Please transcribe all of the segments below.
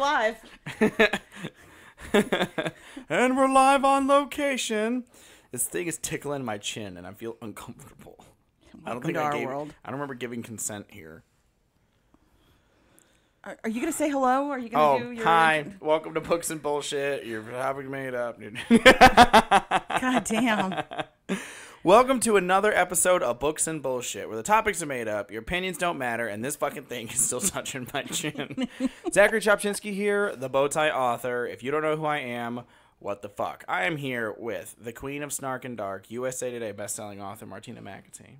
live. And we're live on location. This thing is tickling my chin, and I feel uncomfortable. Welcome to our world. I don't remember giving consent here. Are you going to say hello? Are you going to do your... Hi. Welcome to Books and Bullshit. Your topic made up. God damn. Welcome to another episode of Books and Bullshit, where the topics are made up, your opinions don't matter, and this fucking thing is still touching my chin. Zachary Chopchinsky here, the Bowtie author. If you don't know who I am, what the fuck? I am here with the Queen of Snark and Dark, USA Today bestselling author Martina McAtee.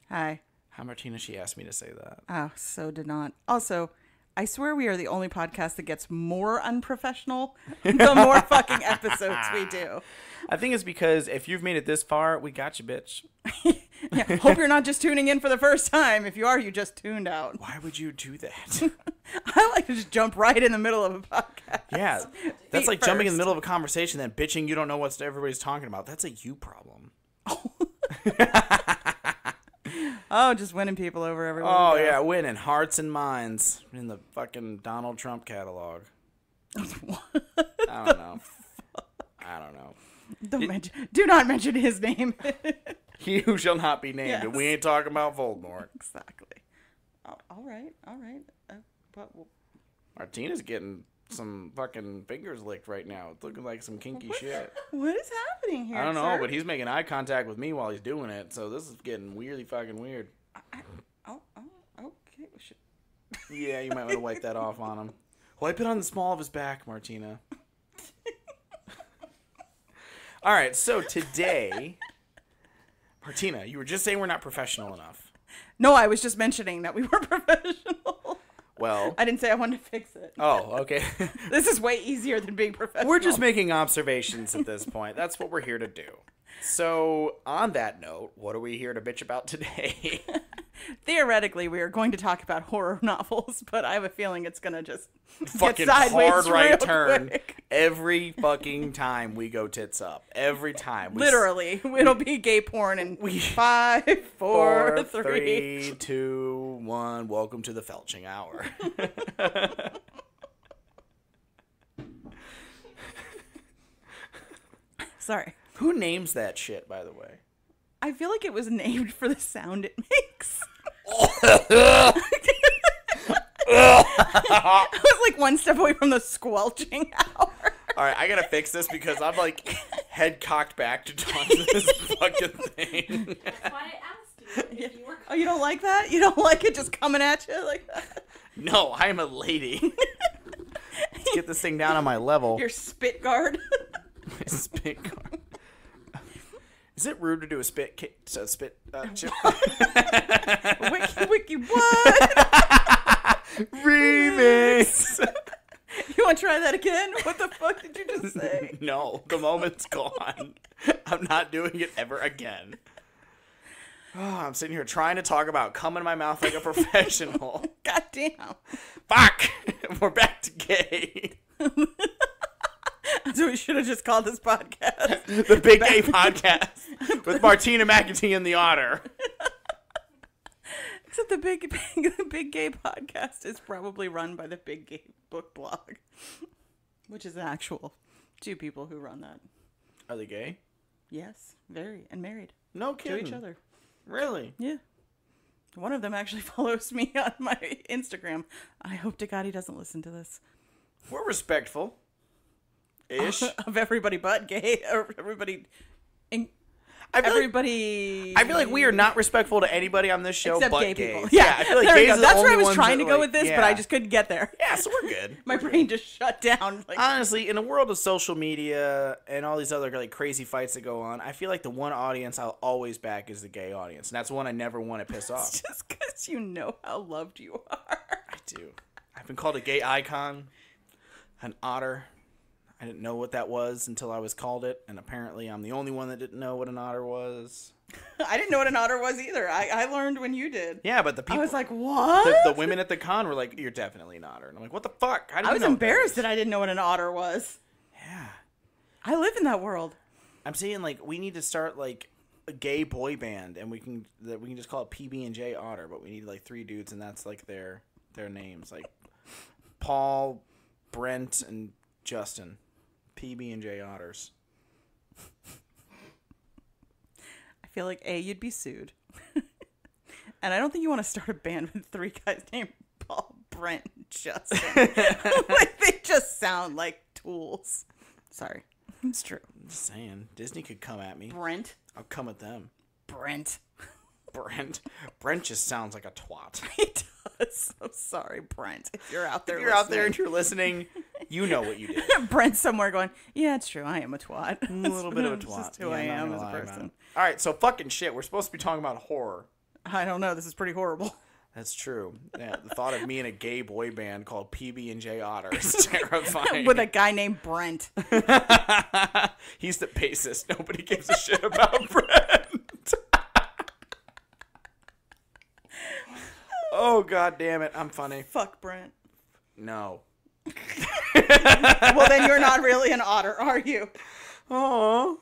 Hi. Hi, Martina. She asked me to say that. Oh, so did not. Also, I swear we are the only podcast that gets more unprofessional the more fucking episodes we do. I think it's because if you've made it this far, we got you, bitch. Yeah, hope you're not just tuning in for the first time. If you are, you just tuned out. Why would you do that? I like to just jump right in the middle of a podcast. Yeah, that's like jumping in the middle of a conversation, then bitching you don't know what everybody's talking about. That's a you problem. Oh, just winning people over everywhere. Oh, yeah, winning hearts and minds in the fucking Donald Trump catalog. I don't know. I don't know. Do not mention his name. He who shall not be named. Yes. And we ain't talking about Voldemort. Exactly. Oh, all right. Martina's getting some fucking fingers licked right now. It's looking like some kinky shit. What is happening here? I don't know, sir? but he's making eye contact with me while he's doing it. So this is getting weirdly fucking weird. Okay. Yeah, you might want to wipe that off on him. Wipe it on the small of his back, Martina. All right, so today, Martina, you were just saying we're not professional enough. No, I was just mentioning that we were professional. Well, I didn't say I wanted to fix it. Oh, okay. This is way easier than being professional. We're just making observations at this point. That's what we're here to do. So, on that note, what are we here to bitch about today? Theoretically, we are going to talk about horror novels, but I have a feeling it's going to just fucking get sideways hard right real turn quick. every fucking time we go tits up. Every time. Literally. It'll be gay porn in 5, 4, 3, 2, 1. Welcome to the Felching Hour. Sorry. Who names that shit, by the way? I feel like it was named for the sound it makes. I was like one step away from the squelching hour. All right, I gotta fix this because I'm like head cocked back to talk to this fucking thing. That's why I asked you if you were. Oh, you don't like that? You don't like it just coming at you like that? No, I am a lady. Let's get this thing down on my level. Your spit guard. My spit guard. Is it rude to do a spit chip? Wiki what? Remix. You want to try that again? What the fuck did you just say? No, the moment's gone. I'm not doing it ever again. Oh, I'm sitting here trying to talk about cum in my mouth like a professional. God damn. Fuck! We're back to gay. That's what we should have just called this podcast. The Big Gay Podcast with Martina McAtee and the Otter. Except the big Gay Podcast is probably run by the Big Gay Book Blog, which is an actual 2 people who run that. Are they gay? Yes, very, and married. No kidding. To each other. Really? Yeah. One of them actually follows me on my Instagram. I hope to God he doesn't listen to this. We're respectful. Ish. Of everybody but gay, or everybody... I feel like we are not respectful to anybody on this show except but gay gays. people. Yeah, I feel like there gays we are go. the That's where I only was ones trying to that, go like, with this, yeah. but I just couldn't get there. Yeah, so we're good. My brain just shut down. Like, honestly, in a world of social media and all these other like crazy fights that go on, I feel like the one audience I'll always back is the gay audience, and that's one I never want to piss off. just because you know how loved you are. I do. I've been called a gay icon, an otter. I didn't know what that was until I was called it, and apparently I'm the only one that didn't know what an otter was. I didn't know what an otter was either. I learned when you did. Yeah, but the people... I was like, what? The women at the con were like, you're definitely an otter. And I'm like, what the fuck? How do you I was know embarrassed that I didn't know what an otter was. Yeah. I live in that world. I'm saying, like, we need to start, like, a gay boy band, and we can just call it PB&J Otter, but we need, like, 3 dudes, and that's, like, their names. Like, Paul, Brent and Justin. PB&J Otters. I feel like you'd be sued. And I don't think you want to start a band with 3 guys named Paul, Brent, and Justin. Like, they just sound like tools. Sorry. It's true. I'm just saying. Disney could come at me. Brent. I'll come at them. Brent. Brent just sounds like a twat. He does. I'm sorry, Brent. If you're out there out there and you're listening, you know what you did. Brent's somewhere going, yeah, it's true. I am a twat. A little bit of a twat. It's just who I am as a person. All right, so fucking shit. We're supposed to be talking about horror. I don't know. This is pretty horrible. That's true. Yeah, the thought of me in a gay boy band called PB&J Otter is terrifying. With a guy named Brent. He's the bassist. Nobody gives a shit about Brent. Oh, god damn it. I'm funny. Fuck Brent. No. Well, then you're not really an otter, are you? Oh.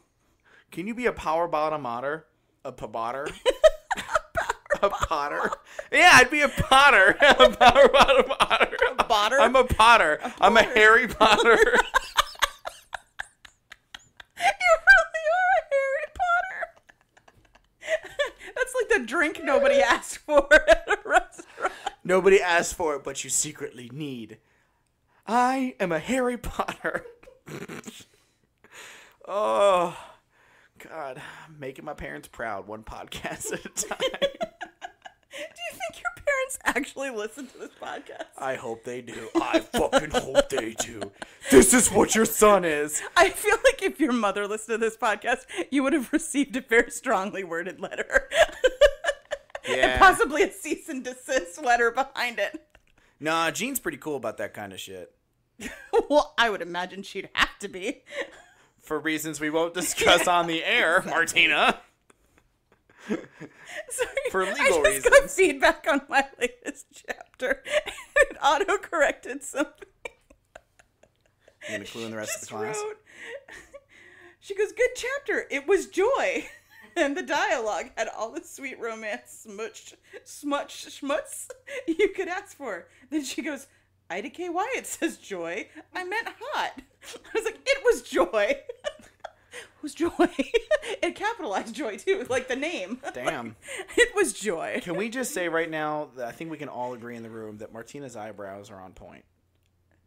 Can you be a power bottom otter? A potter? A potter? Yeah, I'd be a potter. A power bottom otter. A potter? I'm a potter. I'm a Harry Potter. You really are a Harry Potter. That's like the drink nobody asked for at a restaurant. Nobody asked for it, but you secretly need. I am a Harry Potter. Oh, God. I'm making my parents proud one podcast at a time. Do you think your parents actually listen to this podcast? I hope they do. I fucking hope they do. This is what your son is. I feel like if your mother listened to this podcast, you would have received a very strongly worded letter. Yeah. And possibly a cease and desist letter behind it. Nah, Jean's pretty cool about that kind of shit. Well, I would imagine she'd have to be. For reasons we won't discuss on the air, Martina. Sorry, For legal I just reasons. got feedback on my latest chapter. It auto-corrected something. You gonna clue in the rest of the class? She goes, good chapter. It was joy. And the dialogue had all the sweet romance schmutz you could ask for. Then she goes, Ida K. Wyatt says joy. I meant hot. I was like, it was joy. It was joy. It capitalized joy too, like the name. Damn. It was joy. Can we just say right now that I think we can all agree in the room that Martina's eyebrows are on point?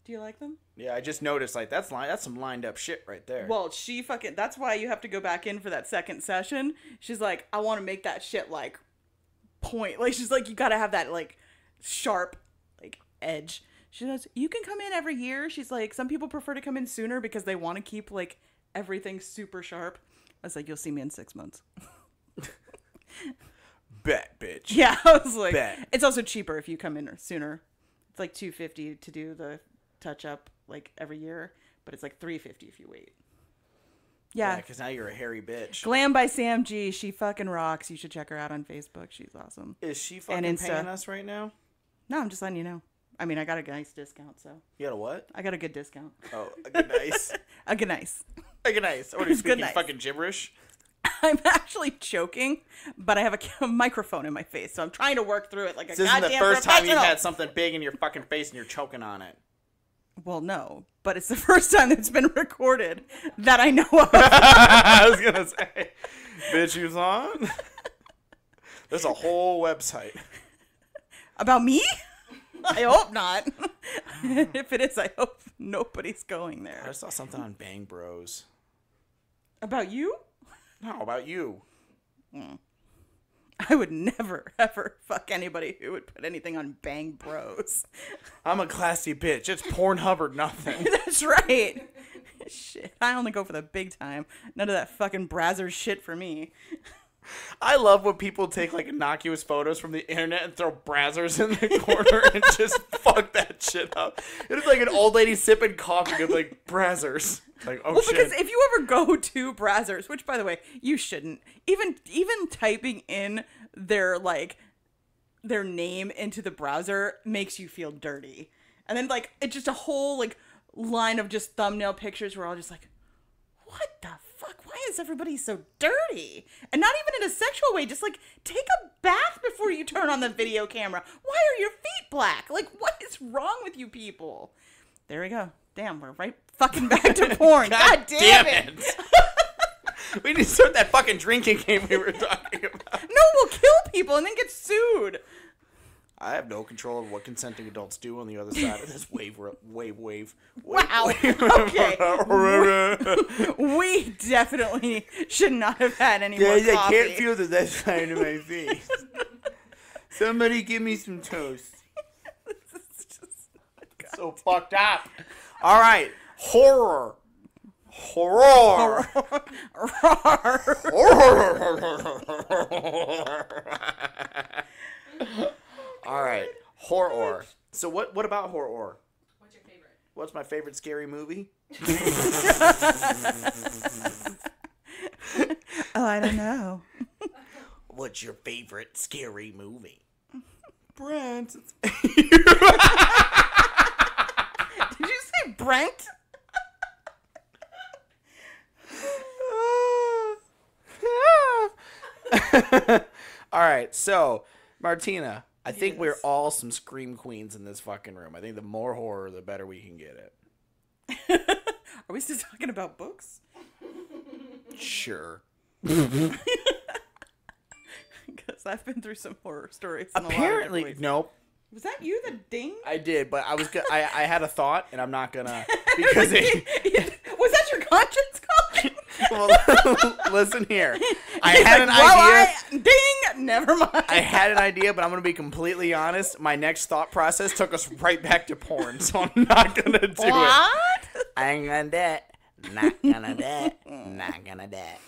Do you like them? Yeah, I just noticed, like, that's some lined up shit right there. Well, that's why you have to go back in for that second session. She's like, I want to make that shit, like, point. Like, she's like, you gotta have that, like, sharp, like, edge. She says, you can come in every year. She's like, some people prefer to come in sooner because they want to keep, like, everything super sharp. I was like, you'll see me in 6 months. Bet, bitch. Yeah, I was like, Bet. It's also cheaper if you come in sooner. It's like $250 to do the touch up, like, every year, but it's like $350 if you wait. Yeah, because now you're a hairy bitch. Glam by Sam G. She fucking rocks. You should check her out on Facebook. She's awesome. Is she fucking paying us right now? No, I'm just letting you know. I mean, I got a nice discount, so. You got a what? I got a good discount. Oh, a good nice. A good nice. A good nice. What are you Good speaking nice. fucking gibberish? I'm actually choking, but I have a microphone in my face, so I'm trying to work through it like a This isn't goddamn the first time professional. you've had something big in your fucking face and you're choking on it. Well, no, but it's the first time it's been recorded that I know of. I was gonna say, bitch, you was on? There's a whole website. About me? I hope not. If it is, I hope nobody's going I there. just saw something on Bang Bros. About you? No, about you. I would never, ever fuck anybody who would put anything on Bang Bros. I'm a classy bitch. It's Pornhub or nothing. That's right. Shit. I only go for the big time. None of that fucking Brazzers shit for me. I love when people take like innocuous photos from the internet and throw brazzers in the corner and just fuck that shit up. It's like an old lady sipping coffee with like brazzers. Like, oh Well, shit. because if you ever go to Brazzers, which by the way, you shouldn't, even typing in their name into the browser makes you feel dirty. And then like it's just a whole like line of just thumbnail pictures where all just like, what the fuck? Why is everybody so dirty? And not even in a sexual way, just like take a bath before you turn on the video camera. Why are your feet black? Like, what is wrong with you people? There we go. Damn, we're right fucking back to porn. God damn it. We need to start that fucking drinking game we were talking about. No, we'll kill people and then get sued. I have no control of what consenting adults do on the other side of this wave. Wow. Okay. We definitely should not have had any more coffee. I can't feel the left side of my face. Somebody give me some toast. So fucked up. All right. Horror. All right. Horror. So what about horror? What's your favorite? What's my favorite scary movie? Oh, I don't know. What's your favorite scary movie? Brent. Did you say Brent? All right, so Martina, I think we're all some scream queens in this fucking room. I think the more horror, the better we can get it. Are we still talking about books? Sure. Because I've been through some horror stories. Apparently, nope. Was that you that ding? I did, but I was I had a thought, and I'm not gonna because was that your conscience calling? Well, listen here. I had an idea. Ding! Never mind. I had an idea, but I'm gonna be completely honest. My next thought process took us right back to porn, so I'm not gonna do it. I ain't gonna do it. Not gonna do it. Not gonna do it.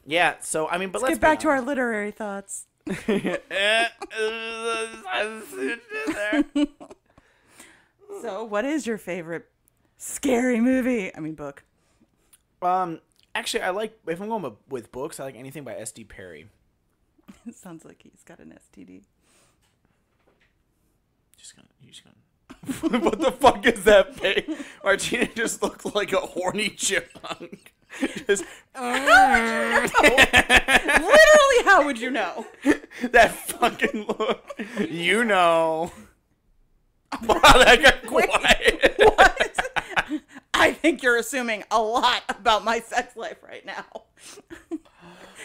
Yeah. So I mean, but let's get back to our literary thoughts. So, what is your favorite scary movie? I mean, book. Actually, I like, if I'm going with books, I like anything by S.D. Perry. It sounds like he's got an STD. What the fuck is that face? Martina just looks like a horny chipmunk. Just, Literally, how would you know? That fucking look. You know. Wow, that got quiet. What? I think you're assuming a lot about my sex life right now.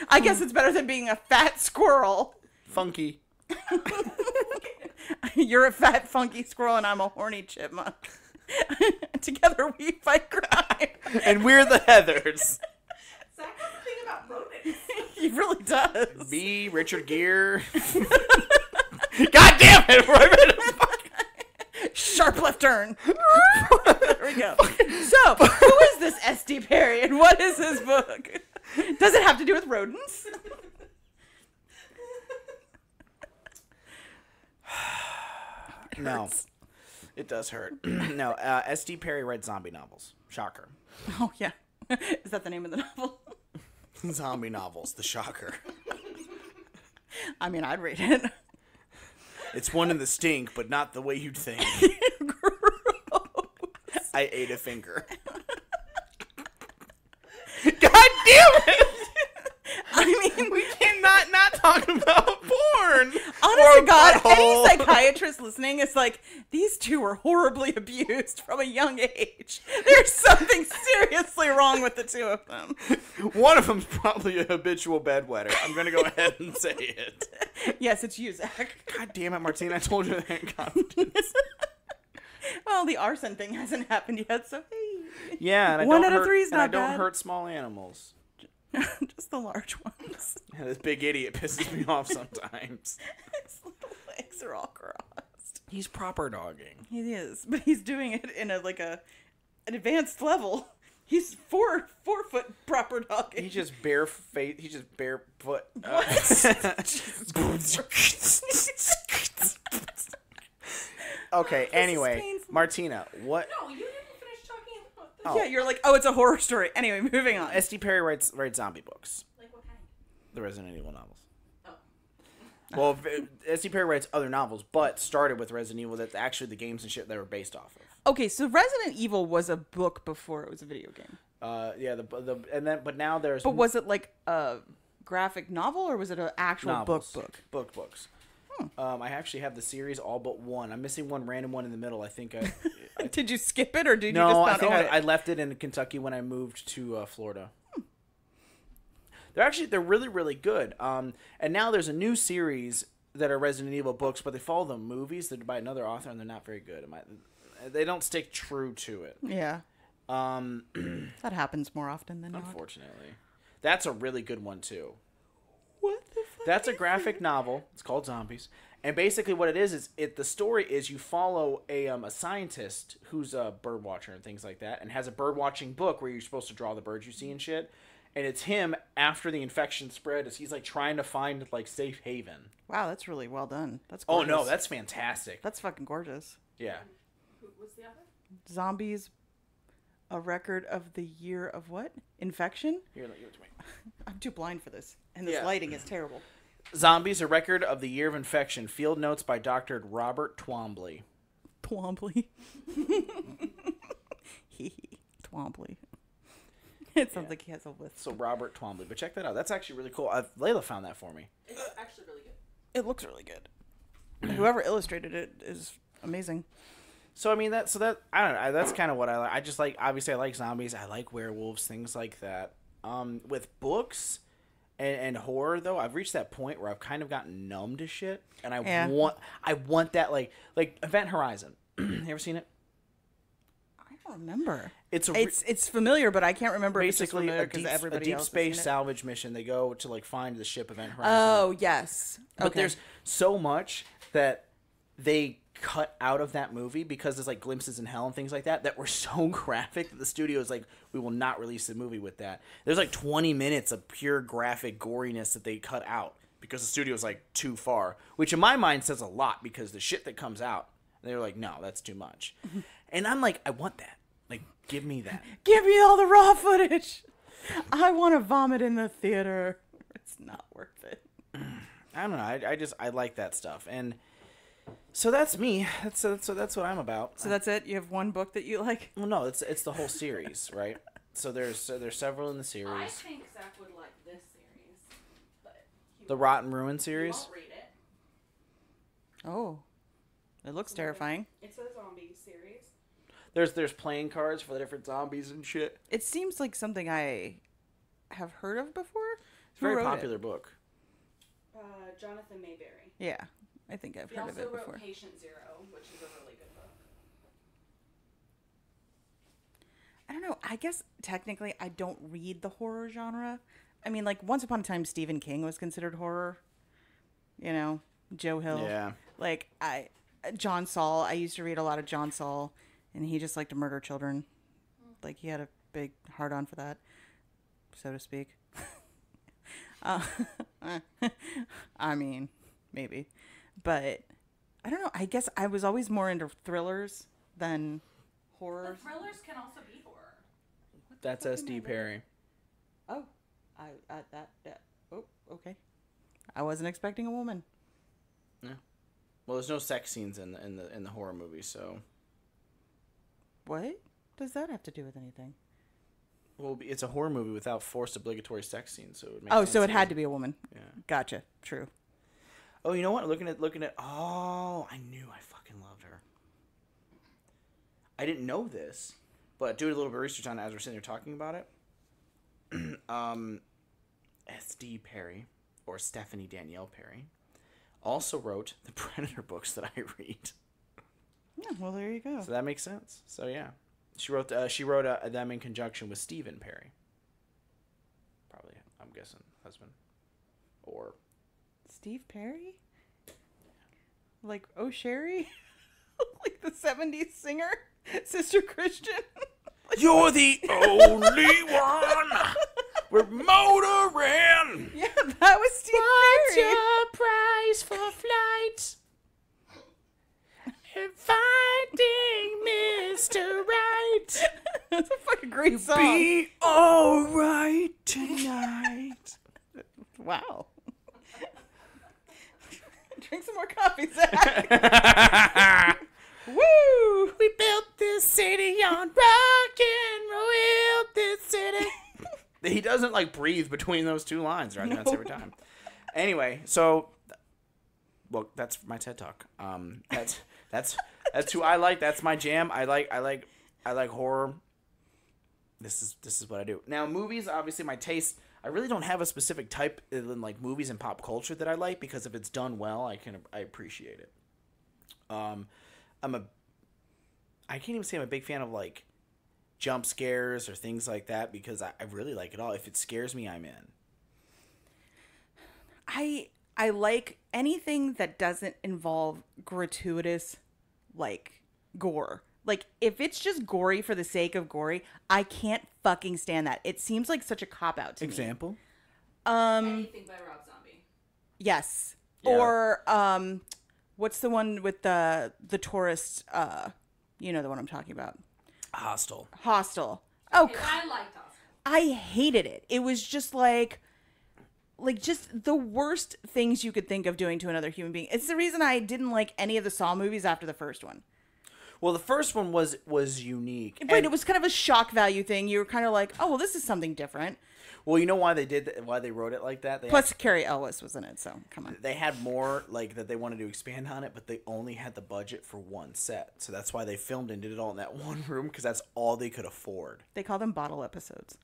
I guess it's better than being a fat squirrel. Funky. You're a fat, funky squirrel, and I'm a horny chipmunk. Together we fight crime. And we're the Heathers. Zach has a thing about rodents. He really does. Me, Richard Gere. God damn it! Sharp left turn. There we go. So, who is this S.D. Perry, and what is his book? Does it have to do with rodents? No. It does hurt. No, S.D. Perry read zombie novels. Shocker. Oh, yeah. Is that the name of the novel? Zombie novels, the shocker. I mean, I'd read it. It's one in the stink, but not the way you'd think. I ate a finger. God damn it! I mean, we cannot not talk about porn. Honest to God, any psychiatrist listening is like, these two were horribly abused from a young age. There's something seriously wrong with the two of them. One of them's probably a habitual bedwetter. I'm going to go ahead and say it. Yes, it's you, Zach. God damn it, Martina. I told you that in confidence. Well, the arson thing hasn't happened yet, so hey. Yeah, and One out of 3 is not I don't bad. hurt small animals. Just the large ones. Yeah, this big idiot pisses me off sometimes. His little legs are all crossed. He's proper dogging. He is, but he's doing it in an advanced level. He's four foot proper dogging. He's just barefoot. Okay, anyway, Martina, what? No, you didn't finish talking about this. Oh. Yeah, you're like, oh, it's a horror story. Anyway, moving on. S.D. Perry writes zombie books. Like what kind? The Resident Evil novels. Oh. Well, S.D. Perry writes other novels, but started with Resident Evil. That's actually the games and shit they were based off of. Okay, so Resident Evil was a book before it was a video game. Yeah, but now there's. But was it like a graphic novel or was it an actual novels. book? Books. I actually have the series all but one. I'm missing one random one in the middle. I think I Did you skip it or did no, you just not I think own it? I left it in Kentucky when I moved to Florida. They're really, really good. And now there's a new series that are Resident Evil books, but they follow the movies. They're by another author, and they're not very good. They don't stick true to it. Yeah. That happens more often than not. Unfortunately. That's a really good one, too. What the fuck? That's a graphic novel. It's called Zombies. And basically what it is the story is you follow a scientist who's a bird watcher and things like that, and has a bird watching book where you're supposed to draw the birds you see and shit. And it's him after the infection spread as he's like trying to find like safe haven. Wow, that's really well done. That's Oh gorgeous. no, that's fantastic. That's fucking gorgeous. Yeah. Who was the other? Zombies, a record of the year of what? Infection? Here, give it to me. I'm too blind for this. And this Yeah. lighting is terrible. Zombies, a record of the year of infection. Field notes by Dr. Robert Twombly. Twombly. Twombly. It sounds like he has a list. So Robert Twombly, but check that out. That's actually really cool. Layla found that for me. It's actually really good. It looks really good. Whoever illustrated it is amazing. So I mean I don't know. That's kind of what I like. I just like obviously I like zombies. I like werewolves, things like that. With books and horror though, I've reached that point where I've kind of gotten numb to shit, and I want that like Event Horizon. You ever seen it? I don't remember. It's familiar, but I can't remember basically if it's familiar a everybody deep else has space seen it. salvage mission. They go to like find the ship Event Horizon. Oh yes, But okay. there's so much that they cut out of that movie because there's like glimpses in hell and things like that were so graphic that the studio is like, we will not release the movie with that. There's like 20 minutes of pure graphic goriness that they cut out because the studio's like too far, which in my mind says a lot because the shit that comes out, they were like, no, that's too much. And I'm like, I want that. Like, give me that. Give me all the raw footage. I want to vomit in the theater. It's not worth it. I don't know. I like that stuff. And so that's me. That's what I'm about. So that's it? You have one book that you like? Well, no, it's the whole series, right? So there's several in the I series. think Zach would like this series, but he The Rotten Ruin he series. won't read it. Oh. It looks terrifying. It's a zombie series. There's playing cards for the different zombies and shit. It seems like something I have heard of before. It's a very popular book. Jonathan Mayberry. Yeah. I think I've He heard also of it wrote before. Patient Zero, which is a really good book. I don't know. I guess technically I don't read the horror genre. I mean, like, once upon a time, Stephen King was considered horror. You know, Joe Hill. Yeah. Like, John Saul. I used to read a lot of John Saul, and he just liked to murder children. Like, he had a big hard-on for that, so to speak. I mean, maybe. But, I don't know. I guess I was always more into thrillers than horror. But thrillers can also be horror. That's S.D. Perry. Oh, oh, okay. I wasn't expecting a woman. Yeah. Well, there's no sex scenes in the horror movie, so. What does that have to do with anything? Well, it's a horror movie without forced obligatory sex scenes, so it makes Oh, sense so it to had me. to be a woman. Yeah. Gotcha. True. Oh, you know what? Looking at. Oh, I knew I fucking loved her. I didn't know this, but doing a little bit of research on it as we're sitting there talking about it. S.D. Perry, or Stephanie Danielle Perry, also wrote the Predator books that I read. Yeah, well, there you go. So that makes sense. So yeah, she wrote them in conjunction with Stephen Perry. Probably, I'm guessing, husband, or Steve Perry? Like O'Sherry? Like the 70s singer? Sister Christian? you're the only one. We're motoring. Yeah, that was Steve Perry. price for flight? And finding Mr. Right. That's a fucking great song. Be alright tonight. Wow. Drink some more coffee, Zach. Woo! We built this city on rock and roll. This city. He doesn't like breathe between those two lines. Right? That's every time. Anyway, so Well, that's my TED Talk. That's who I like. That's my jam. I like horror. This is what I do. Now, movies, obviously, my taste. I really don't have a specific type in like movies and pop culture that I like because if it's done well, I appreciate it. I can't even say I'm a big fan of like jump scares or things like that because I really like it all. If it scares me, I'm in. I like anything that doesn't involve gratuitous, like, gore. Like, if it's just gory for the sake of gory, I can't fucking stand that. It seems like such a cop-out to me. Example? Anything by Rob Zombie. Yes. Yeah. Or, what's the one with the tourist, you know the one I'm talking about. Hostel. Hostel. Okay, I liked Hostel. I hated it. It was just like just the worst things you could think of doing to another human being. It's the reason I didn't like any of the Saw movies after the first one. Well, the first one was unique. Right, And- it was kind of a shock value thing. You were kind of like, oh, well, this is something different. Well, you know why why they wrote it like that? Plus, Carrie Elwes was in it, so come on. They had more like that they wanted to expand on it, but they only had the budget for one set. So that's why they filmed and did it all in that one room because that's all they could afford. They call them bottle episodes.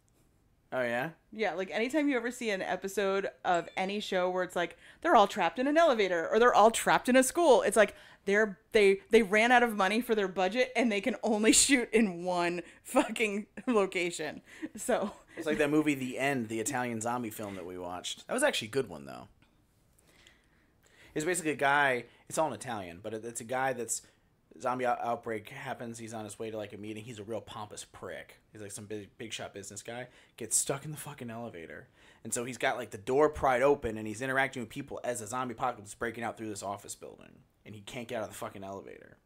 Oh yeah? Yeah, like anytime you ever see an episode of any show where it's like they're all trapped in an elevator or they're all trapped in a school, it's like they ran out of money for their budget and they can only shoot in one fucking location. So It's like that movie The End, the Italian zombie film that we watched. That was actually a good one though. It's basically a guy, it's all in Italian, but it's a guy that's zombie outbreak happens. He's on his way to like a meeting. He's a real pompous prick. He's like some big shot business guy. Gets stuck in the fucking elevator. And so he's got like the door pried open and he's interacting with people as a zombie apocalypse is breaking out through this office building. And he can't get out of the fucking elevator.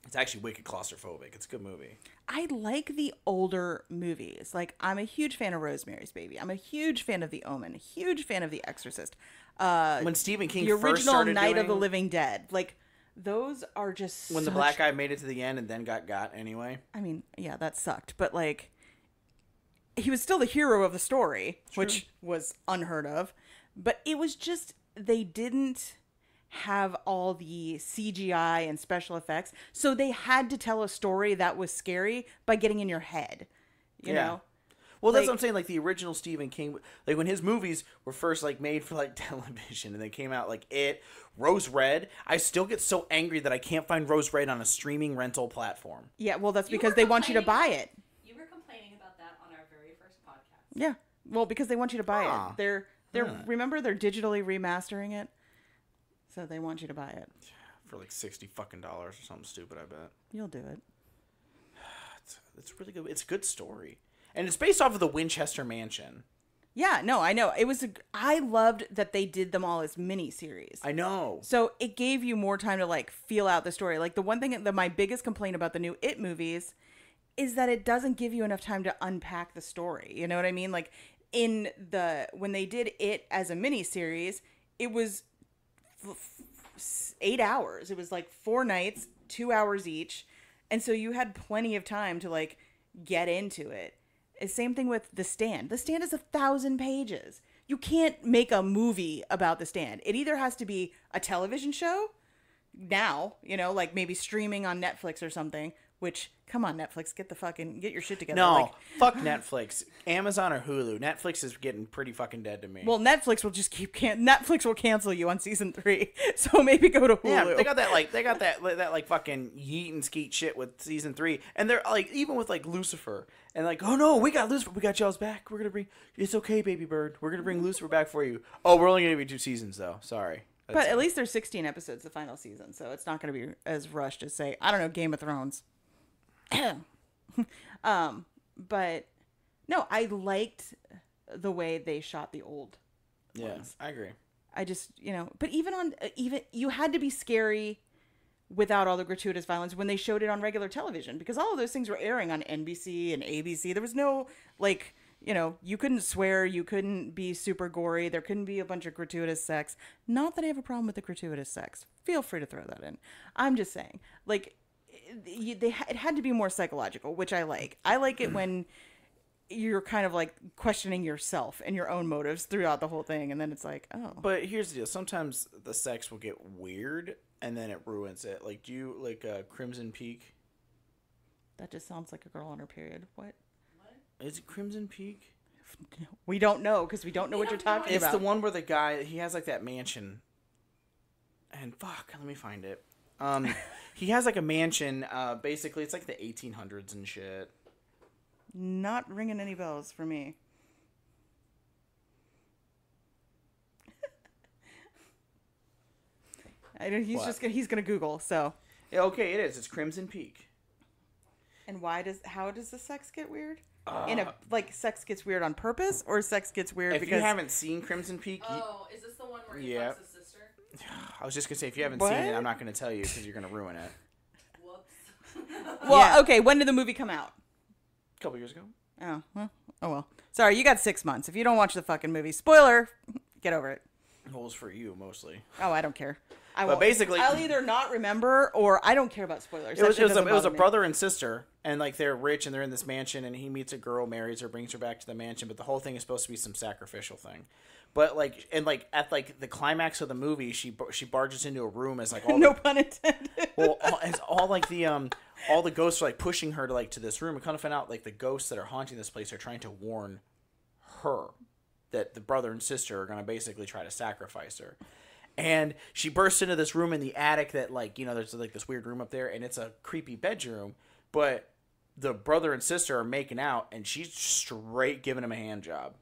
It's actually wicked claustrophobic. It's a good movie. I like the older movies. Like, I'm a huge fan of Rosemary's Baby. I'm a huge fan of The Omen. A huge fan of The Exorcist. When Stephen King the first original started Night of the doing- Living Dead. Like, those are just When the such- black guy made it to the end and then got anyway. I mean, yeah, that sucked. But, like, he was still the hero of the story, which was unheard of. But it was just, they didn't have all the CGI and special effects. So they had to tell a story that was scary by getting in your head, you know? Well, that's Like- what I'm saying. Like the original Stephen King, like when his movies were first like made for like television, and they came out like Rose Red. I still get so angry that I can't find Rose Red on a streaming rental platform. Yeah, well, that's You because were they want you to buy complaining- it. You were complaining about that on our very first podcast. Yeah, well, because they want you to buy Huh. it. They're remember they're digitally remastering it, so they want you to buy it. For like $60 fucking or something stupid, I bet. You'll do it. It's really good. It's a good story, and it's based off of the Winchester Mansion. Yeah, no, I know. I loved that they did them all as mini series. I know. So it gave you more time to like feel out the story. Like the one thing that my biggest complaint about the new It movies is that it doesn't give you enough time to unpack the story. You know what I mean? Like when they did It as a mini series, it was 8 hours. It was like 4 nights, 2 hours each. And so you had plenty of time to like get into it. Same thing with The Stand. The Stand is 1,000 pages. You can't make a movie about The Stand. It either has to be a television show now, you know, like maybe streaming on Netflix or something, which, come on, Netflix, get your shit together. No, Like, fuck Netflix. Amazon or Hulu. Netflix is getting pretty fucking dead to me. well, Netflix will just Netflix will cancel you on season 3. So maybe go to Hulu. yeah, they got that fucking yeet and skeet shit with season 3, and they're like even with like Lucifer, and like, oh no, we got Lucifer, we got y'all's back. We're gonna bring, it's okay, baby bird, we're gonna bring Lucifer back for you. Oh, we're only gonna be 2 seasons though. Sorry, But at least there's 16 episodes the final season, so it's not going to be as rushed as, say, I don't know, Game of Thrones. But no, I liked the way they shot the old ones. I agree. I just, but even you had to be scary without all the gratuitous violence when they showed it on regular television, because all of those things were airing on NBC and ABC. There was no, like, you couldn't swear, you couldn't be super gory, there couldn't be a bunch of gratuitous sex. Not that I have a problem with the gratuitous sex. Feel free to throw that in. I'm just saying, like, it had to be more psychological, which I like. I like it when you're kind of like questioning yourself and your own motives throughout the whole thing, and then it's like, oh. But here's the deal: sometimes the sex will get weird, and then it ruins it. Like, do you like Crimson Peak? That just sounds like a girl on her period. What? Is it Crimson Peak? We don't know because we don't know what you're talking It's about. the one where the guy, he has like that mansion. And fuck, let me find it. He has like a mansion. Basically, it's like the 1800s and shit. Not ringing any bells for me. I know he's gonna Google. So. Yeah, okay, it is. It's Crimson Peak. And how does the sex get weird? Sex gets weird on purpose, or sex gets weird because... If you haven't seen Crimson Peak... is this the one where he fucks his sister? I was just going to say, if you haven't seen it, I'm not going to tell you because you're going to ruin it. Whoops. Well, okay, when did the movie come out? A couple years ago. Oh, well. Sorry, you got 6 months. If you don't watch the fucking movie, spoiler, get over it. Well, it's for you, mostly. Oh, I don't care. But basically... I'll either not remember, or I don't care about spoilers. It was a brother and sister, and like they're rich and they're in this mansion, and he meets a girl, marries her, brings her back to the mansion, but the whole thing is supposed to be some sacrificial thing. But at the climax of the movie, she barges into a room as like all no pun intended. Well, as all like the all the ghosts are like pushing her to this room, and kind of find out like the ghosts that are haunting this place are trying to warn her that the brother and sister are going to basically try to sacrifice her. And she bursts into this room in the attic that there's like this weird room up there, and it's a creepy bedroom, but the brother and sister are making out, and she's straight giving him a hand job.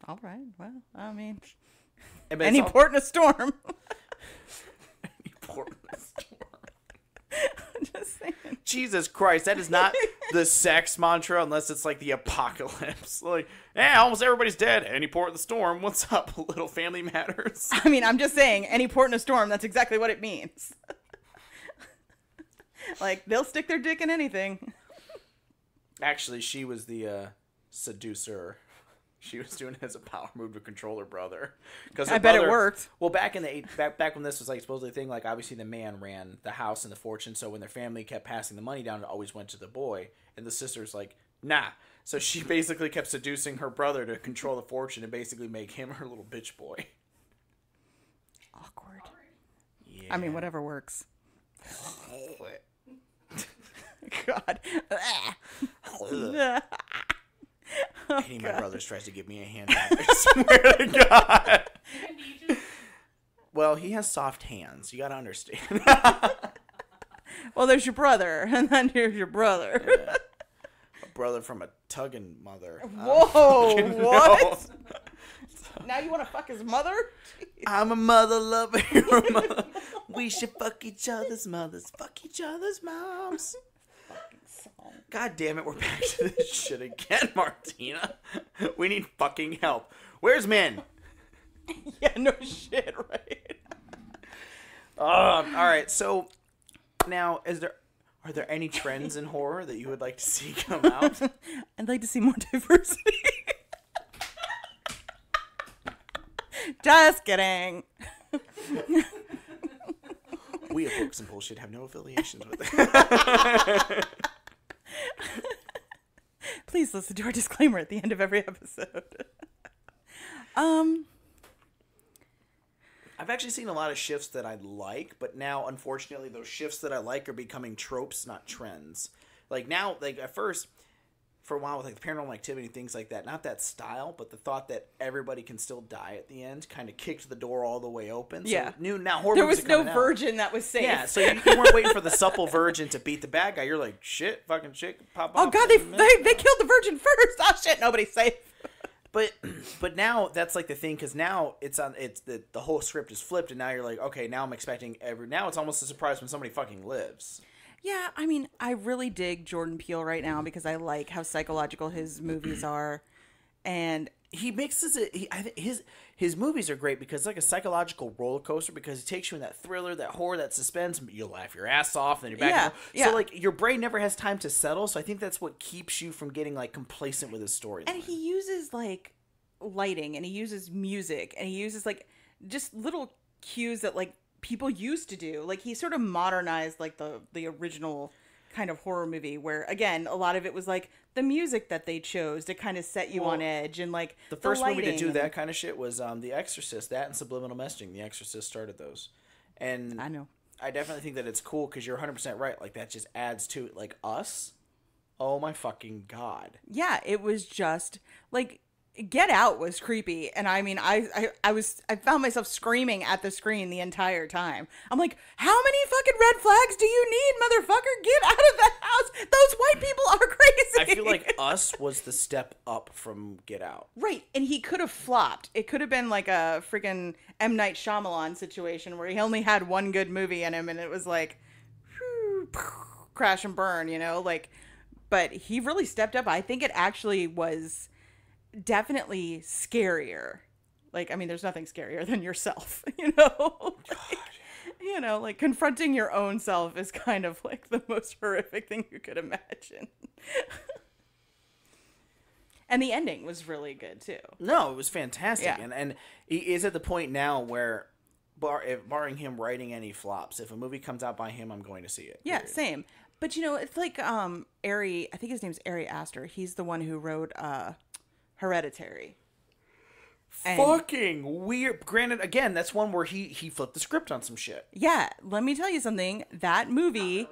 All right. Well, I mean, any port in a storm. Any port in a storm. I'm just saying. Jesus Christ, that is not the sex mantra unless it's like the apocalypse. Like, almost everybody's dead. Any port in the storm. What's up, little family matters? I mean, I'm just saying, any port in a storm, that's exactly what it means. Like, they'll stick their dick in anything. Actually, she was the seducer. She was doing it as a power move to control her brother. I bet it worked. Well, back when this was like supposedly a thing, like obviously the man ran the house and the fortune, so when their family kept passing the money down, it always went to the boy. And the sister's like, nah. So she basically kept seducing her brother to control the fortune and basically make him her little bitch boy. Awkward. Yeah. I mean, whatever works. God. Any of my brothers tries to give me a hand job, I swear to God. Well, he has soft hands. You got to understand. Well, there's your brother, and then here's your brother. Yeah. A brother from a tugging mother. Whoa, what? Now you want to fuck his mother? Jeez. I'm a mother lover. You're a mother. We should fuck each other's mothers. Fuck each other's moms. God damn it, we're back to this shit again, Martina. We need fucking help. Where's Min? Yeah, no shit, right? All right, so now are there any trends in horror that you would like to see come out? I'd like to see more diversity. Just kidding. We at Books and Bullshit have no affiliations with it. Please listen to our disclaimer at the end of every episode. I've actually seen a lot of shifts that I like, but now, unfortunately, those shifts that I like are becoming tropes, not trends. Like now, like at first, for a while with like the Paranormal Activity and things like that, not that style, but the thought that everybody can still die at the end kind of kicked the door all the way open. So yeah. Now horror there movies was are no coming out. virgin that was safe. Yeah, so you weren't waiting for the supple virgin to beat the bad guy. You're like, shit, fucking shit, pop off. Oh god, they killed the virgin first. Oh shit, nobody's safe. But now that's like the thing, because now it's the whole script is flipped, and now you're like, okay, now I'm expecting now it's almost a surprise when somebody fucking lives. Yeah, I mean, I really dig Jordan Peele right now because I like how psychological his movies are, and he mixes it. His movies are great because it's like a psychological roller coaster, because it takes you in that thriller, that horror, that suspense. You'll laugh your ass off, and then you're back. Yeah. So like your brain never has time to settle. So I think that's what keeps you from getting like complacent with his story. And he uses like lighting, and he uses music, and he uses like just little cues that like people used to do. Like he sort of modernized like the original kind of horror movie where, again, a lot of it was like the music that they chose to kind of set you on edge, and like the first movie to lighting do and- that kind of shit was The Exorcist. That and subliminal messaging. The Exorcist started those, and I know. I definitely think that it's cool because you're 100% right. Like that just adds to it. Like Us. Oh my fucking god. Yeah, it was just like Get Out was creepy, and I mean, I found myself screaming at the screen the entire time. I'm like, how many fucking red flags do you need, motherfucker? Get out of the house! Those white people are crazy. I feel like Us was the step up from Get Out. Right, and he could have flopped. It could have been like a freaking M. Night Shyamalan situation where he only had one good movie in him, and it was like, crash and burn, you know? Like, but he really stepped up. I think it actually was definitely scarier. Like, I mean, there's nothing scarier than yourself, you know? Like, you know, like confronting your own self is kind of like the most horrific thing you could imagine. And the ending was really good too. No, it was fantastic. Yeah. And he is at the point now where, barring him writing any flops, if a movie comes out by him, I'm going to see it. Yeah, period. same. But you know, it's like Ari, I think his name's Ari Aster. He's the one who wrote Hereditary. And Fucking weird. Granted, again, that's one where he flipped the script on some shit. yeah, let me tell you something. That movie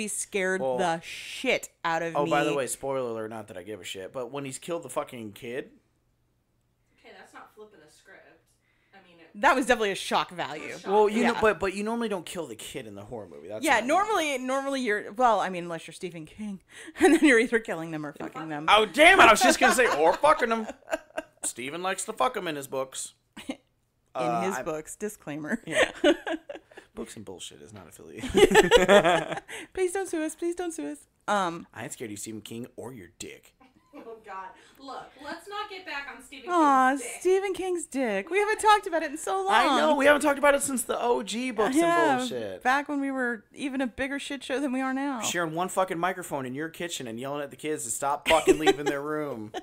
scared Well, the shit out of me. Oh, by the way, spoiler alert, not that I give a shit, but when he's killed the fucking kid, Okay, that's not flipping a script. I mean, that was definitely a shock value. well, you Yeah. know, but you normally don't kill the kid in the horror movie. That's Yeah, what I mean. normally you're, well, I mean, unless you're Stephen King, and then you're either killing them or fucking them. Oh, damn it, I was just going to say, or fucking him. Steven likes to fuck him in his books. In his books, disclaimer. Yeah. Books and bullshit is not affiliated. Please don't sue us. Please don't sue us. I ain't scared of you, Stephen King, or your dick. oh god. Look, let's not get back on Stephen Aw, King's dick. Stephen King's dick. We haven't talked about it in so long. I know, we haven't talked about it since the OG books Yeah, and bullshit. back when we were even a bigger shit show than we are now. Sharing one fucking microphone in your kitchen and yelling at the kids to stop fucking leaving their room.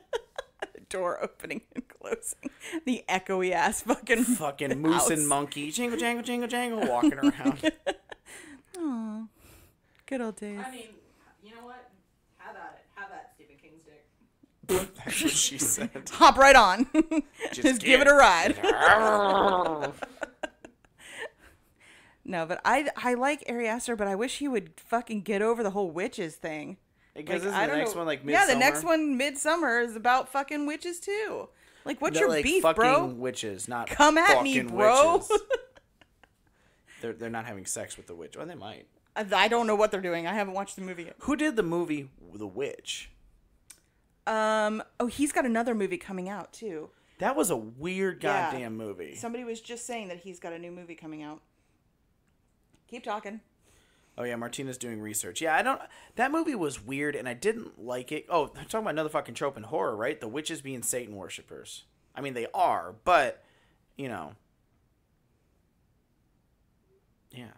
Door opening and closing. The echoey ass fucking Fucking moose house. and monkey, jingle, jangle, jingle, jangle, walking around. Aw, good old days. I mean, you know what? Have at it. Have at Stephen King's dick. That's what she said. Hop right on. Just give it a ride. ride. No, but I like Ari Aster, but I wish he would fucking get over the whole witches thing. Because Like, isn't I the don't next know. one like Yeah, Midsummer? the next one, Midsummer, is about fucking witches too. Like, what's They're your like beef, fucking bro? witches, not Come at me, fucking bro. witches. They're not having sex with the witch. Well, they might. I don't know what they're doing. I haven't watched the movie yet. Who did the movie The Witch? Oh, he's got another movie coming out too. That was a weird Yeah. goddamn movie. Somebody was just saying that he's got a new movie coming out. Keep talking. Oh yeah, Martina's doing research. Yeah, I don't. That movie was weird, and I didn't like it. Oh, they're talking about another fucking trope in horror, right? The witches being Satan worshippers. I mean, they are, but you know, yeah.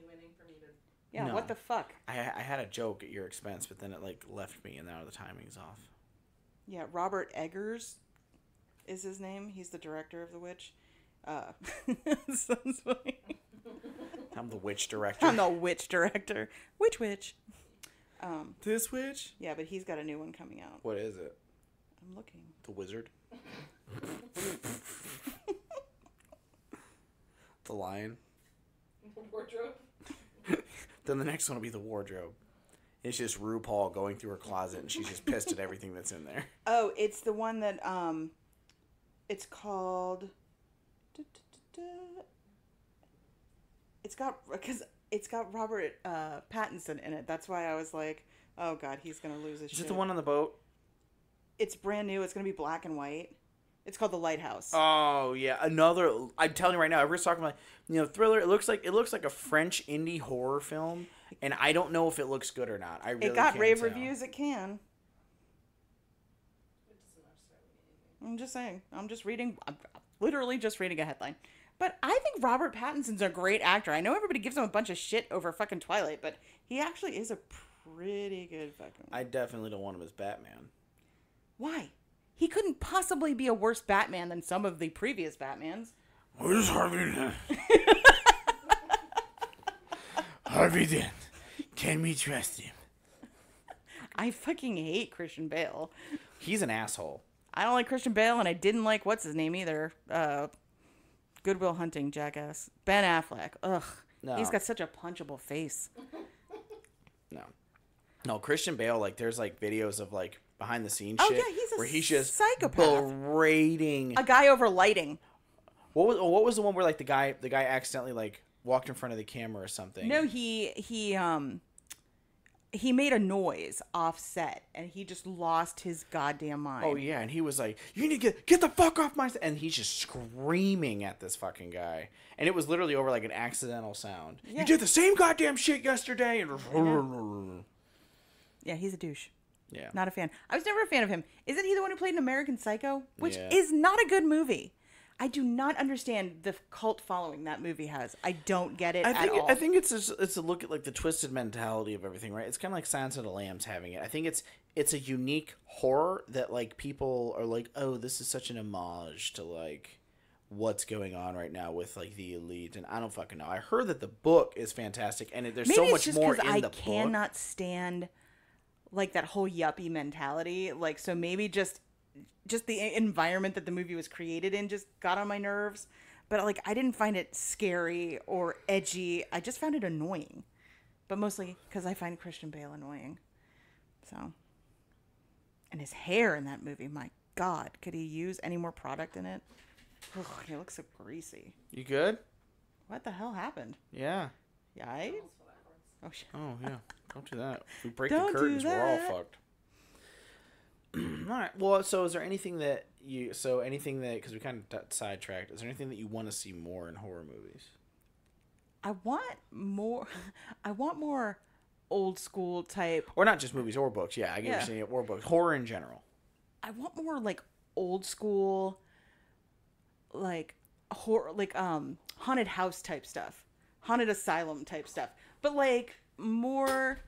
You waiting for me to? Yeah, No. what the fuck? I had a joke at your expense, but then it like left me, and now the timing's off. Yeah, Robert Eggers is his name. He's the director of The Witch. Sounds funny. I'm the witch director. I'm the witch director. Which witch? This witch? Yeah, but he's got a new one coming out. What is it? I'm looking. The wizard? The lion? Wardrobe. Then the next one will be the wardrobe. It's just RuPaul going through her closet, and she's just pissed at everything that's in there. Oh, it's the one that it's called. It's got Robert Pattinson in it. That's why I was like, oh god, he's gonna lose his Is shit. it the one on the boat? It's brand new. It's gonna be black and white. It's called The Lighthouse. Oh yeah, another. I'm telling you right now, everyone's talking about thriller. It looks like a French indie horror film, and I don't know if it looks good or not. I really It got can't rave tell. reviews. It can. It doesn't necessarily mean anything. I'm just saying. I'm just reading. I'm literally just reading a headline. But I think Robert Pattinson's a great actor. I know everybody gives him a bunch of shit over fucking Twilight, but he actually is a pretty good fucking. I definitely don't want him as Batman. Why? He couldn't possibly be a worse Batman than some of the previous Batmans. What is Harvey Dent? Harvey Dent Can we trust him? I fucking hate Christian Bale. He's an asshole. I don't like Christian Bale, and I didn't like what's his name either. Good Will Hunting, jackass. Ben Affleck. Ugh. No. He's got such a punchable face. No, Christian Bale, like, there's, like, videos of, like, behind the scenes shit. Yeah, he's a where he's just psychopath. berating. A guy over lighting. What was the one where, like, the guy accidentally, like, walked in front of the camera or something? No, he made a noise off set, and he just lost his goddamn mind. Oh, yeah, and he was like, you need to get the fuck off my... And he's just screaming at this fucking guy. And it was literally over, like, an accidental sound. Yeah. You did the same goddamn shit yesterday. And... Yeah, he's a douche. Yeah. Not a fan. I was never a fan of him. Isn't he the one who played in American Psycho? Which Yeah. is not a good movie. I do not understand the cult following that movie has. I don't get it at all. I think it's a look at, like, the twisted mentality of everything, right? It's kind of like Silence of the Lambs having it. I think it's a unique horror that, like, people are like, oh, this is such an homage to, like, what's going on right now with, like, the elite, and I don't fucking know. I heard that the book is fantastic, and there's Maybe so it's much just more 'cause in I the book. cannot stand, like, that whole yuppie mentality. Like, so maybe just the environment that the movie was created in just got on my nerves. But, like, I didn't find it scary or edgy. I just found it annoying. But mostly because I find Christian Bale annoying. So. And his hair in that movie, my God. Could he use any more product in it? Ugh, he looks so greasy. You good? What the hell happened? Yeah. Yeah, Oh, shit. Oh, yeah. Don't do that. If we break Don't the do curtains, we're all that. fucked. All right. Well, so is there anything that because we kind of got sidetracked, is there anything that you want to see more in horror movies? I want more old school type. Or not just movies or books. Yeah, I get what Yeah. you're saying. Or books. Horror in general. I want more like old school, like horror, like haunted house type stuff, haunted asylum type stuff, but like more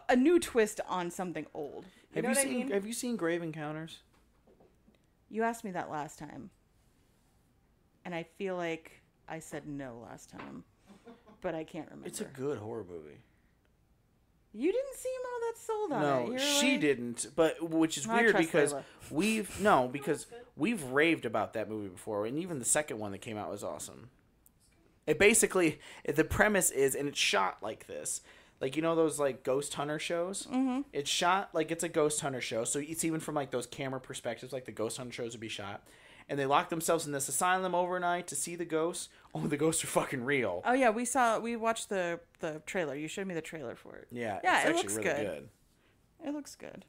a new twist on something old. You know what I mean? Have you seen Grave Encounters? You asked me that last time, and I feel like I said no last time, but I can't remember. It's a good horror movie. You didn't seem all that sold on it. No, You're she like- didn't. But which is I weird trust because Layla. because we've raved about that movie before, and even the second one that came out was awesome. It basically the premise is, and it's shot like this. Like, you know those, like, ghost hunter shows? Mm-hmm. It's shot like it's a ghost hunter show. So it's even from, like, those camera perspectives, like the ghost hunter shows would be shot. And they lock themselves in this asylum overnight to see the ghosts. Oh, the ghosts are fucking real. Oh yeah, we watched the trailer. You showed me the trailer for it. Yeah, Yeah, it's it actually looks really good. It looks good.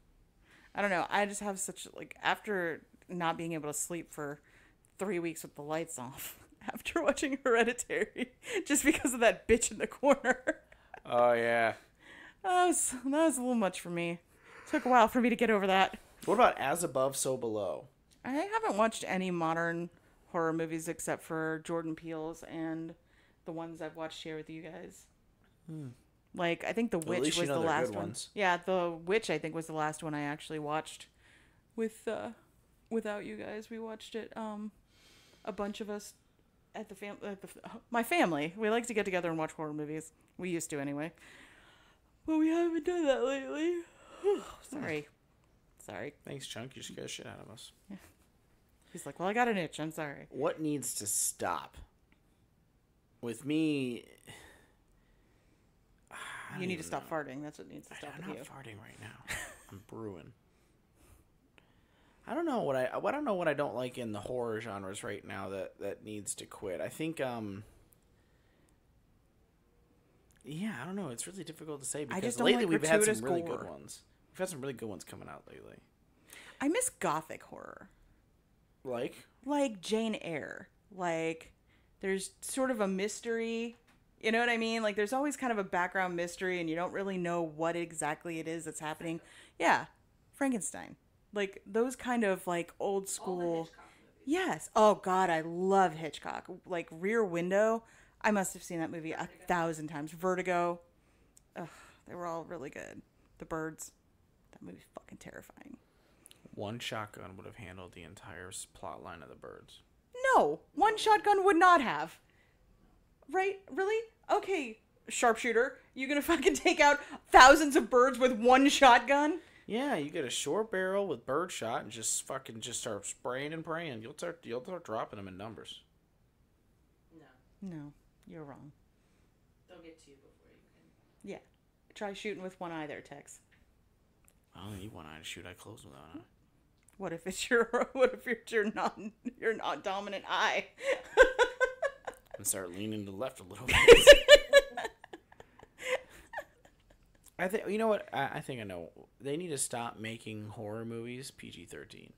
I don't know. I just have such, like, after not being able to sleep for 3 weeks with the lights off after watching Hereditary, just because of that bitch in the corner. Oh, yeah. That was a little much for me. Took a while for me to get over that. What about As Above, So Below? I haven't watched any modern horror movies except for Jordan Peele's and the ones I've watched here with you guys. Like, I think The Well, at Witch least you was know the they're last good one. ones. Yeah, The Witch I think was the last one I actually watched without you guys. We watched it a bunch of us at my family. We like to get together and watch horror movies. We used to anyway. But we haven't done that lately. Sorry. Thanks, Chunk. You scared the shit out of us. He's like, well, I got an itch. I'm sorry. What needs to stop? With me... You need to stop farting. That's what needs to stop I'm with not you. farting right now. I'm brewing. I don't know what I don't like in the horror genres right now that needs to quit. I think yeah, I don't know. It's really difficult to say because just don't lately like we've had gratuitous some really gore. good ones. We've had some really good ones coming out lately. I miss gothic horror. Like Jane Eyre. Like, there's sort of a mystery. You know what I mean? Like, there's always kind of a background mystery, and you don't really know what exactly it is that's happening. Yeah, Frankenstein. Like, those kind of, like, old school... Yes. Oh, God, I love Hitchcock. Like, Rear Window. I must have seen that movie 1,000 times. Vertigo. Ugh, they were all really good. The Birds. That movie's fucking terrifying. one shotgun would have handled the entire plot line of The Birds. No, one shotgun would not have. Right? Really? Okay. sharpshooter? You gonna fucking take out thousands of birds with one shotgun? Yeah, you get a short barrel with birdshot and just start spraying and praying. You'll start dropping them in numbers. No. No, you're wrong. They'll get to you before you can. Yeah. Try shooting with one eye there, Tex. I only need one eye to shoot. I close with one eye. What if it's your not dominant eye? And start leaning to the left a little bit. I think you know what I think I know. They need to stop making horror movies PG-13.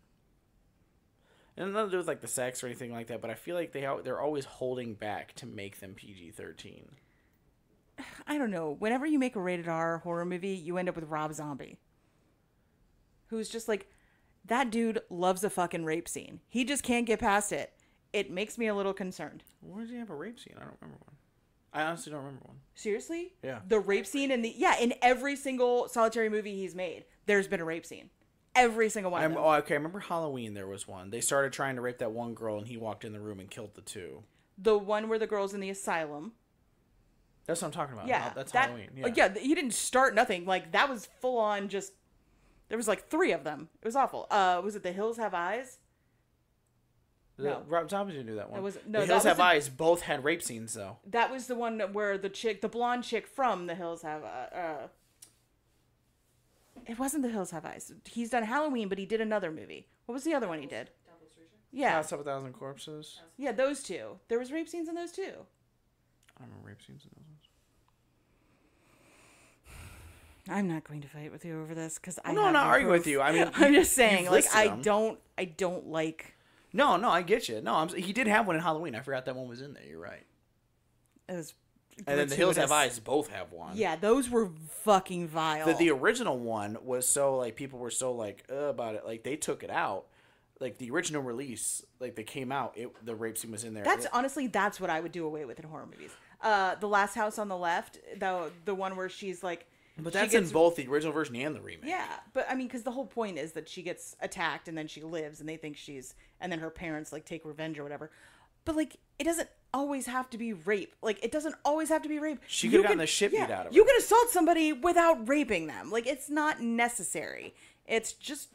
And nothing to do with like the sex or anything like that, but I feel like they're always holding back to make them PG-13. I don't know. Whenever you make a rated R horror movie, you end up with Rob Zombie, who's just like, that dude loves a fucking rape scene. He just can't get past it. It makes me a little concerned. Where does he have a rape scene? I don't remember one. I honestly don't remember one. Seriously? Yeah. The rape scene in every single solitary movie he's made, there's been a rape scene. Every single one of them. Oh, okay. I remember Halloween. There was one. They started trying to rape that one girl, and he walked in the room and killed the two. The one where the girl's in the asylum. That's what I'm talking about. Yeah, That's Halloween. Yeah. Yeah, he didn't start nothing. Like, that was full on just... There was like 3 of them. It was awful. Was it The Hills Have Eyes? No. Rob Zombie didn't do that one. No, The Hills Have Eyes both had rape scenes, though. That was the one where the blonde chick from The Hills Have... it wasn't The Hills Have Eyes. He's done Halloween, but he did another movie. What was the other one he did? Devil's Reject? Yeah. House of a Thousand Corpses. Yeah, those two. There was rape scenes in those too. I don't remember rape scenes in those ones. I'm not going to fight with you over this because I'm not arguing with you. I mean, I'm just saying, you've like, listed them. I don't like. No, I get you. No, he did have one in Halloween. I forgot that one was in there. You're right. It was. And then The Hills Have gratuitous. Eyes both have one. Yeah, those were fucking vile. The original one was so like people were so like about it, like they took it out. Like the original release, like they came out, the rape scene was in there. Honestly, that's what I would do away with in horror movies. The Last House on the Left, the one where she's like. But that's in both the original version and the remake. Yeah, but I mean, because the whole point is that she gets attacked and then she lives, and they think and then her parents like take revenge or whatever. But like, it doesn't always have to be rape. Like, it doesn't always have to be rape. She could have gotten the shit beat out of her. You can assault somebody without raping them. Like, it's not necessary. It's just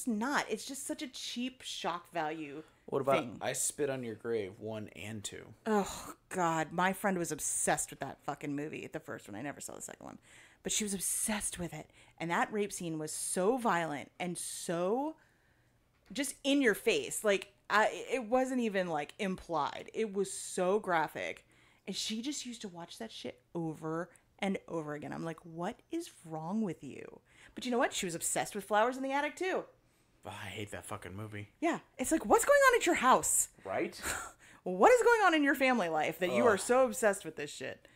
not. It's just such a cheap shock value. What about thing. I Spit on Your Grave 1 and 2? Oh God, my friend was obsessed with that fucking movie. The first one, I never saw the second one, but she was obsessed with it. And that rape scene was so violent and so just in your face. Like, it wasn't even like implied. It was so graphic, and she just used to watch that shit over and over again. I'm like, what is wrong with you? But you know what? She was obsessed with Flowers in the Attic too. Oh, I hate that fucking movie. Yeah, it's like, what's going on at your house? Right? What is going on in your family life that you are so obsessed with this shit?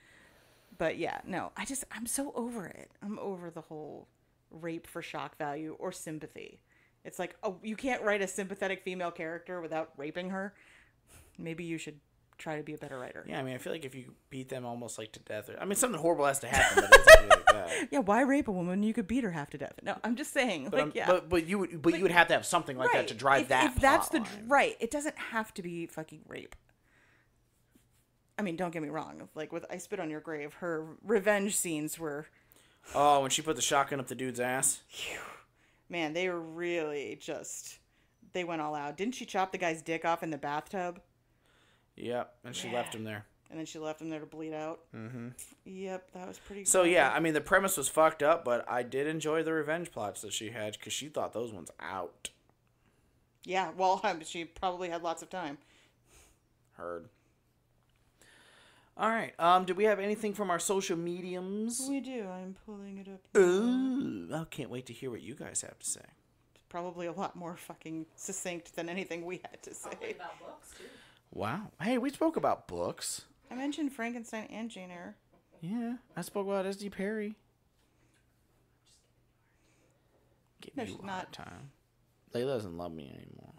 But yeah, no, I'm so over it. I'm over the whole rape for shock value or sympathy. It's like, oh, you can't write a sympathetic female character without raping her. Maybe you should try to be a better writer. Yeah, I mean, I feel like if you beat them almost like to death, I mean, something horrible has to happen, but it's not like that. Yeah, why rape a woman? You could beat her half to death. No, I'm just saying. But you would have to have something like that to drive that. If that's plot the line. right, it doesn't have to be fucking rape. I mean, don't get me wrong. Like with I Spit on Your Grave, her revenge scenes were. Oh, when she put the shotgun up the dude's ass. Man, they were really just. They went all out. Didn't she chop the guy's dick off in the bathtub? Yep, and she left him there. And then she left him there to bleed out. Mm-hmm. Yep, that was pretty. So yeah, I mean the premise was fucked up, but I did enjoy the revenge plots that she had because she thought those ones out. Yeah, well, she probably had lots of time. Heard. All right. Do we have anything from our social mediums? We do. I'm pulling it up. Ooh, I can't wait to hear what you guys have to say. It's probably a lot more fucking succinct than anything we had to say. Probably about books too. Wow. Hey, we spoke about books. I mentioned Frankenstein and Jane Eyre. Yeah, I spoke about S.D. Perry. Give No, you she's a hard not. time. Layla doesn't love me anymore.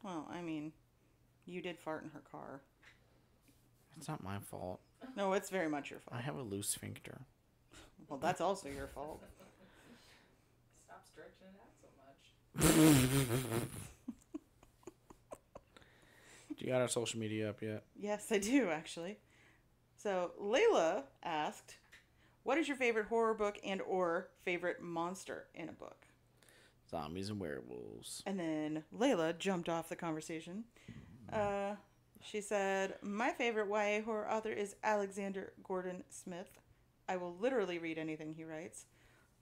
Well, I mean, you did fart in her car. It's not my fault. No, it's very much your I fault. have a loose sphincter. Well, that's also your fault. Stop stretching it out so much. Do you got our social media up yet? Yes, I do, actually. So Layla asked, what is your favorite horror book and or favorite monster in a book? Zombies and werewolves. And then Layla jumped off the conversation. She said, my favorite YA horror author is Alexander Gordon Smith. I will literally read anything he writes.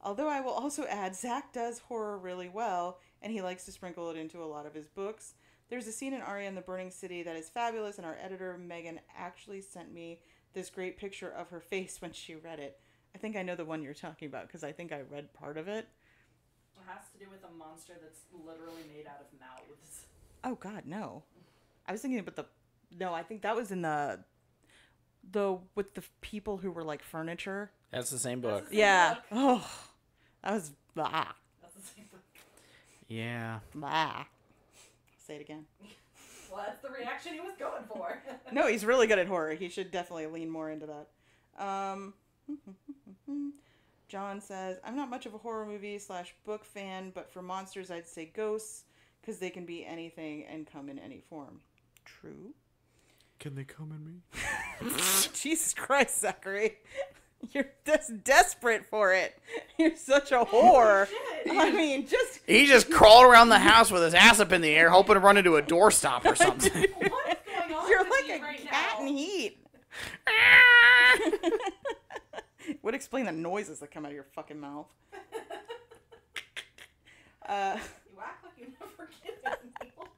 Although I will also add, Zach does horror really well, and he likes to sprinkle it into a lot of his books. There's a scene in Aria and the Burning City that is fabulous, and our editor, Megan, actually sent me this great picture of her face when she read it. I think I know the one you're talking about, because I think I read part of it. It has to do with a monster that's literally made out of mouths. Oh, God, no. I was thinking about No, I think that was in the with the people who were like furniture. That's the same book. That's the same Yeah. book. Oh, that was blah. That's the same book. Yeah. Blah. Say it again. Well, that's the reaction he was going for. No, he's really good at horror. He should definitely lean more into that. John says, I'm not much of a horror movie / book fan, but for monsters, I'd say ghosts, because they can be anything and come in any form. True. Can they come in me? Jesus Christ, Zachary. You're just desperate for it. You're such a whore. I mean, just... He just crawled around the house with his ass up in the air, hoping to run into a doorstop or something. What is going on You're with like you a right cat now? in heat. Would explain the noises that come out of your fucking mouth. You act like you never given me. Oh,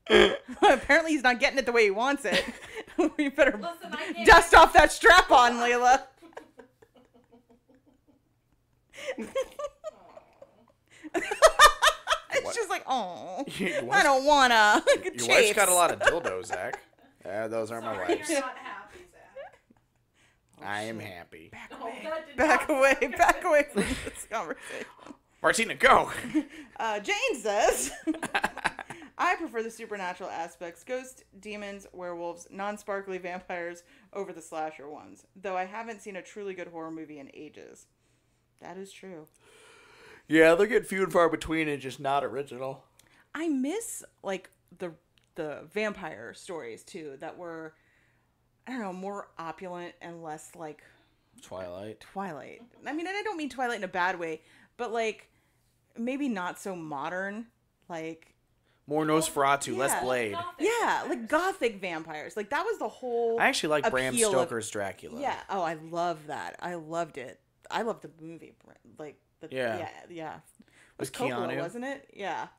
God damn. Apparently he's not getting it the way he wants it. We better Listen, I can't... dust off that strap on, Layla. It's just like, oh, I don't wanna. Your wife's got a lot of dildos, Zach. Those aren't my Sorry, wife's. you're not happy, Zach. I am happy. Oh, that did Back not- away, back away from this conversation. Martina, go! Jane says, I prefer the supernatural aspects, ghosts, demons, werewolves, non-sparkly vampires over the slasher ones, though I haven't seen a truly good horror movie in ages. That is true. Yeah, they're getting few and far between and just not original. I miss, like, the vampire stories, too, that were, I don't know, more opulent and less, like... Twilight. I mean, and I don't mean Twilight in a bad way, but, like, maybe not so modern, like... More Nosferatu, less Yeah. Blade. Gothic Yeah, vampires. like gothic vampires. Like, that was the whole... I actually like Bram appeal of- Stoker's Dracula. Yeah. Oh, I love that. I loved it. I loved the movie. Like, Yeah. Yeah. It With was Coppola, Keanu. wasn't it? Yeah.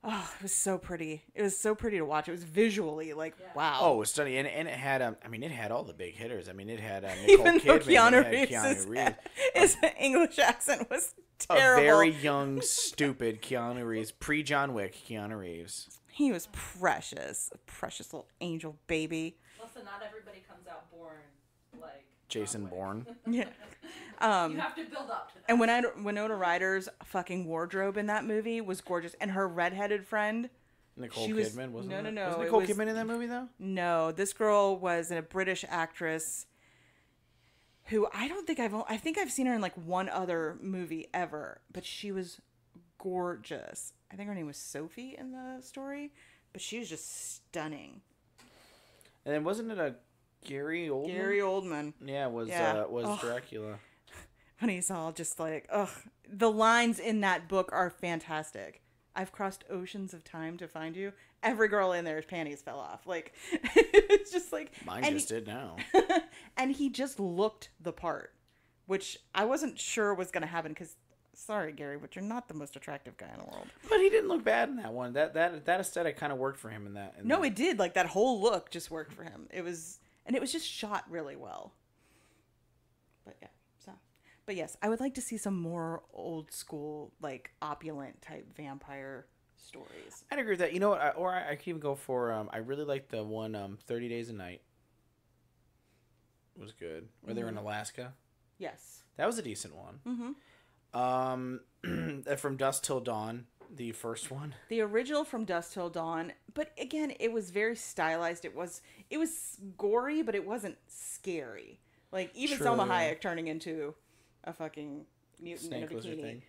Oh, it was so pretty. It was so pretty to watch. It was visually like, Yeah. wow. Oh, it was stunning, and it had it had all the big hitters. I mean, it had Nicole Even though Kidman, Keanu it had Keanu Reeves, his English accent was a terrible. very young, stupid Keanu Reeves, pre-John Wick Keanu Reeves. He was precious. A precious little angel baby. Listen, not everybody comes out born like Jason John Wick. Bourne. Yeah. You have to build up to that. And Winona Ryder's fucking wardrobe in that movie was gorgeous. And her redheaded friend... Nicole She was- Kidman wasn't no, it? no, Was it Nicole was- Kidman in that movie though? No, this girl was a British actress who I think I've seen her in like one other movie ever, but she was gorgeous. I think her name was Sophie in the story, but she was just stunning. And then wasn't it a Gary Oldman? Gary Oldman. Yeah, was Ugh. Dracula. When he's all just like, ugh. The lines in that book are fantastic. I've crossed oceans of time to find you. Every girl in there's panties fell off. Like, it's just like... Mine and just did now. And he just looked the part, which I wasn't sure was going to happen because, sorry, Gary, but you're not the most attractive guy in the world. But he didn't look bad in that one. That aesthetic kind of worked for him in that. No, it did. Like, that whole look just worked for him. It was just shot really well. But yeah, so. But yes, I would like to see some more old school, like, opulent type vampire stories. I'd agree with that. You know what? I could even go for. I really like the one 30 Days a Night. It was good. Where they were in Alaska. Yes. That was a decent one. Mm-hmm. From Dusk Till Dawn, the first one. The original From Dusk Till Dawn, but again, it was very stylized. It was gory, but it wasn't scary. Like, even True, Selma yeah. Hayek turning into a fucking mutant Snake in a lizard bikini. thing.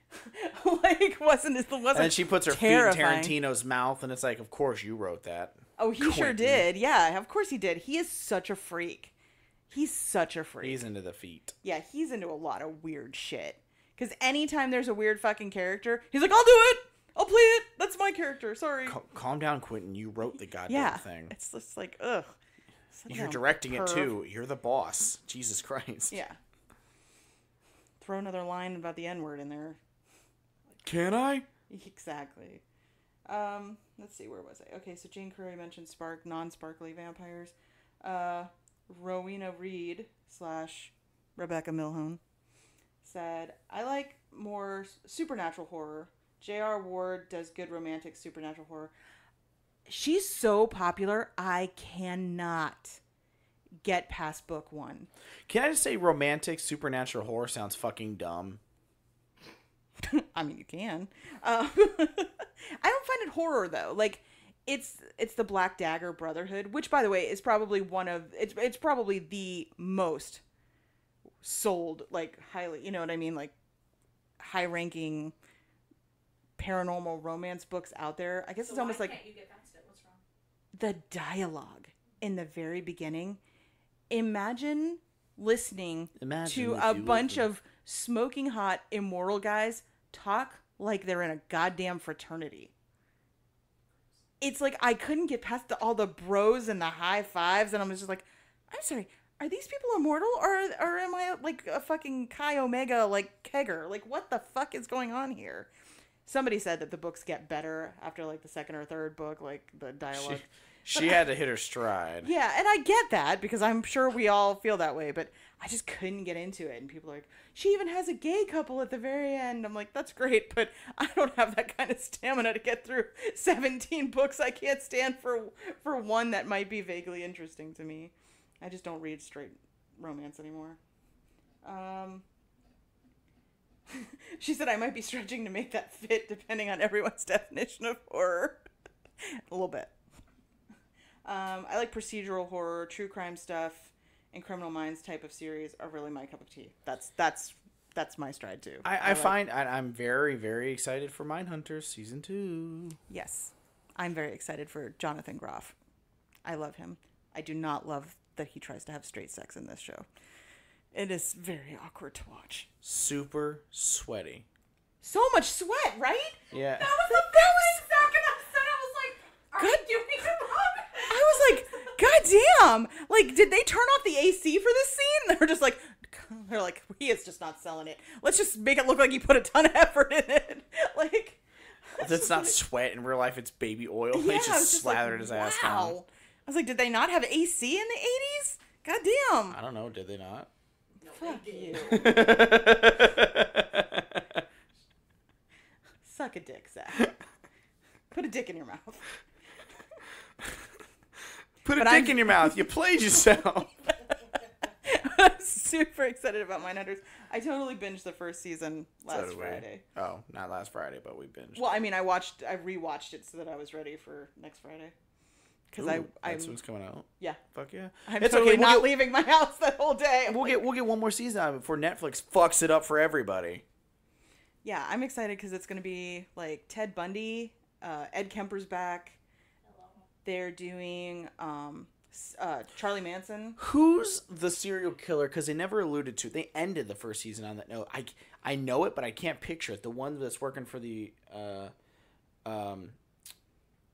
Like, wasn't And then she puts her terrifying. feet in Tarantino's mouth, and it's like, of course you wrote that. Oh, he sure Quentin. did. Yeah, of course he did. He is such a freak. He's such a freak. He's into the feet. Yeah, he's into a lot of weird shit. Because anytime there's a weird fucking character, he's like, I'll do it. I'll play it. That's my character. Sorry. Calm down, Quentin. You wrote the goddamn thing. It's just like, ugh. You're directing it too. You're the boss. Jesus Christ. Yeah. Throw another line about the N-word in there. Can I? Exactly. Let's see, where was I? Okay, so Jane Curry mentioned non-sparkly vampires. Rowena Reed / Rebecca Milhone said, I like more supernatural horror. J.R. Ward does good romantic supernatural horror. She's so popular, I cannot get past book 1. Can I just say romantic supernatural horror sounds fucking dumb? I mean, you can. I don't find it horror, though. Like, it's the Black Dagger Brotherhood, which, by the way, is probably it's probably the most sold, like, highly, you know what I mean? Like, high-ranking paranormal romance books out there. I guess So it's almost why like can't you get past it? What's wrong? the dialogue in the very beginning. Imagine listening to a bunch of smoking hot immoral guys talk like they're in a goddamn fraternity. It's like I couldn't get past all the bros and the high fives, and I'm just like, I'm sorry, are these people immortal, or am I like a fucking Chi Omega like kegger? Like, what the fuck is going on here? Somebody said that the books get better after like the second or third book, like the dialogue. She had to hit her stride. Yeah, and I get that because I'm sure we all feel that way, but I just couldn't get into it. And people are like, she even has a gay couple at the very end. I'm like, that's great, but I don't have that kind of stamina to get through 17 books. I can't stand for one that might be vaguely interesting to me. I just don't read straight romance anymore. She said I might be stretching to make that fit depending on everyone's definition of horror. A little bit. I like procedural horror, true crime stuff, and Criminal Minds type of series are really my cup of tea. That's my stride too. I'm very, very excited for Mindhunters season 2. Yes, I'm very excited for Jonathan Groff. I love him. I do not love that he tries to have straight sex in this show. It is very awkward to watch. Super sweaty. So much sweat, right? Yeah. That was the second I said. I was like, are Good. you doing it wrong? I was like, God damn! Like, did they turn off the AC for this scene? They're like, he is just not selling it. Let's just make it look like he put a ton of effort in it. Like, That's not sweat in real life. It's baby oil. They I was just just slathered like, his ass wow. down. I was like, did they not have AC in the 80s? God damn. I don't know. Did they not? No, Fuck they you. did. Suck a dick, Zach. Put a dick in your mouth. Put a But dick I'm- in your mouth. You played yourself. I'm super excited about Mindhunters. I totally binged the first season So last did we. Friday. Oh, not last Friday, but we binged. Well, I mean, I rewatched it so that I was ready for next Friday. Because Ooh, I'm that's what's coming out. yeah, Fuck yeah. I'm It's totally okay. not leaving my house that whole day. We'll get one more season out of it before Netflix fucks it up for everybody. Yeah, I'm excited because it's gonna be like Ted Bundy, Ed Kemper's back. They're doing Charlie Manson. Who's the serial killer? Because they never alluded to. They ended the first season on that note. I know it, but I can't picture it. The one that's working for the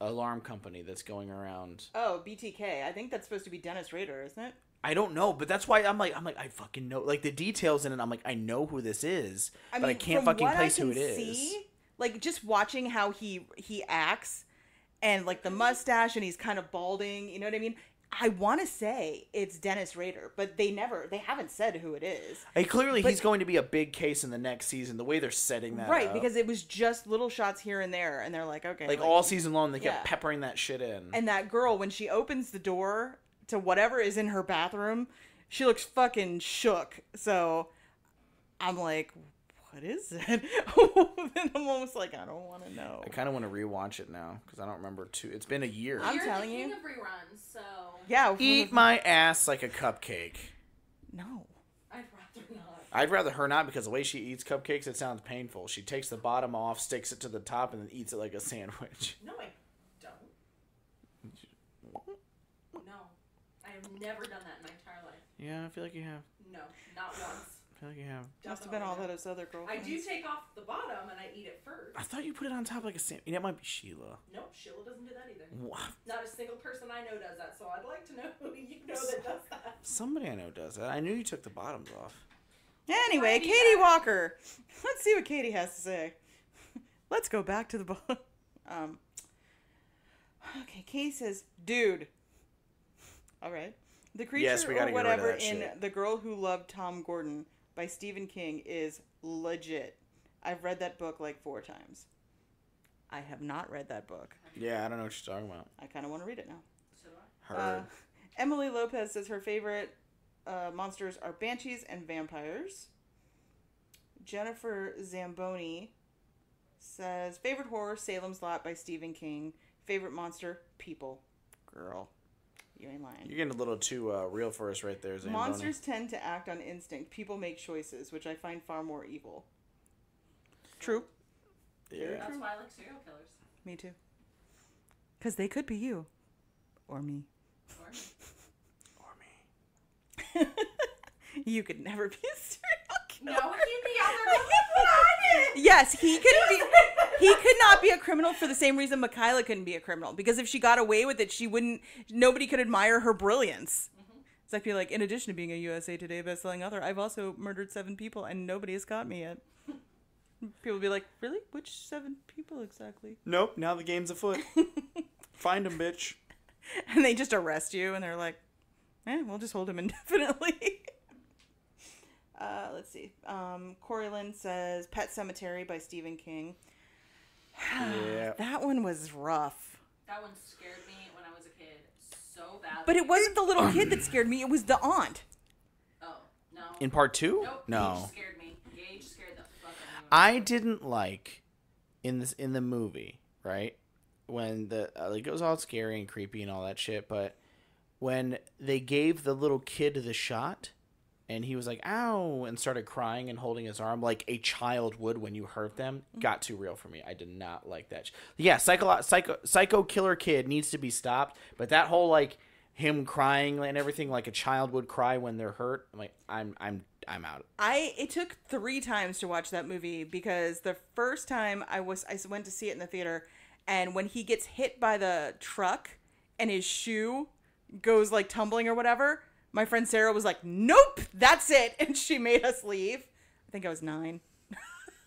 alarm company that's going around. Oh, BTK. I think that's supposed to be Dennis Rader, isn't it? I don't know, but that's why I'm like I fucking know, like the details in it. I'm like, I know who this is, but I can't from fucking what place I who can it is. see, like just watching how he acts, and like the mustache, and he's kind of balding. You know what I mean? I want to say it's Dennis Rader, but they haven't said who it is. Hey, clearly he's going to be a big case in the next season. The way they're setting that Right, up. because it was just little shots here and there, and they're like, okay. like all season long, they kept Yeah. peppering that shit in. And that girl, when she opens the door to whatever is in her bathroom, she looks fucking shook. So I'm like, what is it? And I'm almost like, I don't want to know. I kind of want to rewatch it now because I don't remember too. It's been a year. I'm You're telling the king you. of reruns, so Yeah. Eat my ass like a cupcake. No. I'd rather not. I'd rather her not because the way she eats cupcakes, it sounds painful. She takes the bottom off, sticks it to the top, and then eats it like a sandwich. No, I don't. have never done that in my entire life. Yeah, I feel like you have. No, not once. I feel like you have. Must have been all that his other girlfriends. I do take off the bottom and I eat it first. I thought you put it on top like a sandwich. That might be Sheila. Nope, Sheila doesn't do that either. What? Not a single person I know does that, so I'd like to know who you know that does that. Somebody I know does that. I knew you took the bottoms off. Anyway, Katie Walker. Let's see what Katie has to say. Let's go back to the bottom. Okay, Katie says, dude. All right. The creature Yes, we gotta or get rid of whatever that in shit. The Girl Who Loved Tom Gordon by Stephen King is legit. I've read that book like 4 times. I have not read that book. Yeah, I don't know what you're talking about. I kind of want to read it now. So do I. Heard. Emily Lopez says her favorite monsters are banshees and vampires. Jennifer Zamboni says favorite horror, Salem's Lot by Stephen King. Favorite monster, people. Girl, you ain't lying. You're getting a little too real for us right there, Zamboni. Monsters tend to act on instinct. People make choices, which I find far more evil. True. Yeah. That's why I like serial killers. Me too. Because they could be you. Or me. Or me. Or me. You could never be a serial killer. No, he'd be out there looking at it. Yes, he could not be a criminal for the same reason Mikaela couldn't be a criminal. Because if she got away with it, nobody could admire her brilliance. Mm-hmm. It's like, be like, in addition to being a USA Today bestselling author, I've also murdered 7 people and nobody has caught me yet. People be like, really? Which 7 people exactly? Nope, now the game's afoot. Find him, bitch. And they just arrest you and they're like, we'll just hold him indefinitely. Let's see. Corey Lynn says Pet Cemetery by Stephen King. Yeah. That one was rough. That one scared me when I was a kid so badly. But it wasn't the little kid that scared me. It was the aunt. Oh, no. In part 2? Nope. No. Gage scared me. Gage scared the fuck out of me. I didn't like in the movie, right? When it was all scary and creepy and all that shit, but when they gave the little kid the shot and he was like, ow, and started crying and holding his arm like a child would when you hurt them, got too real for me. I did not like that. Yeah, psycho killer kid needs to be stopped, but that whole like him crying and everything like a child would cry when they're hurt, I'm like, I'm out. It took 3 times to watch that movie because the first time I went to see it in the theater, and when he gets hit by the truck and his shoe goes like tumbling or whatever, my friend Sarah was like, nope, that's it. And she made us leave. I think I was 9.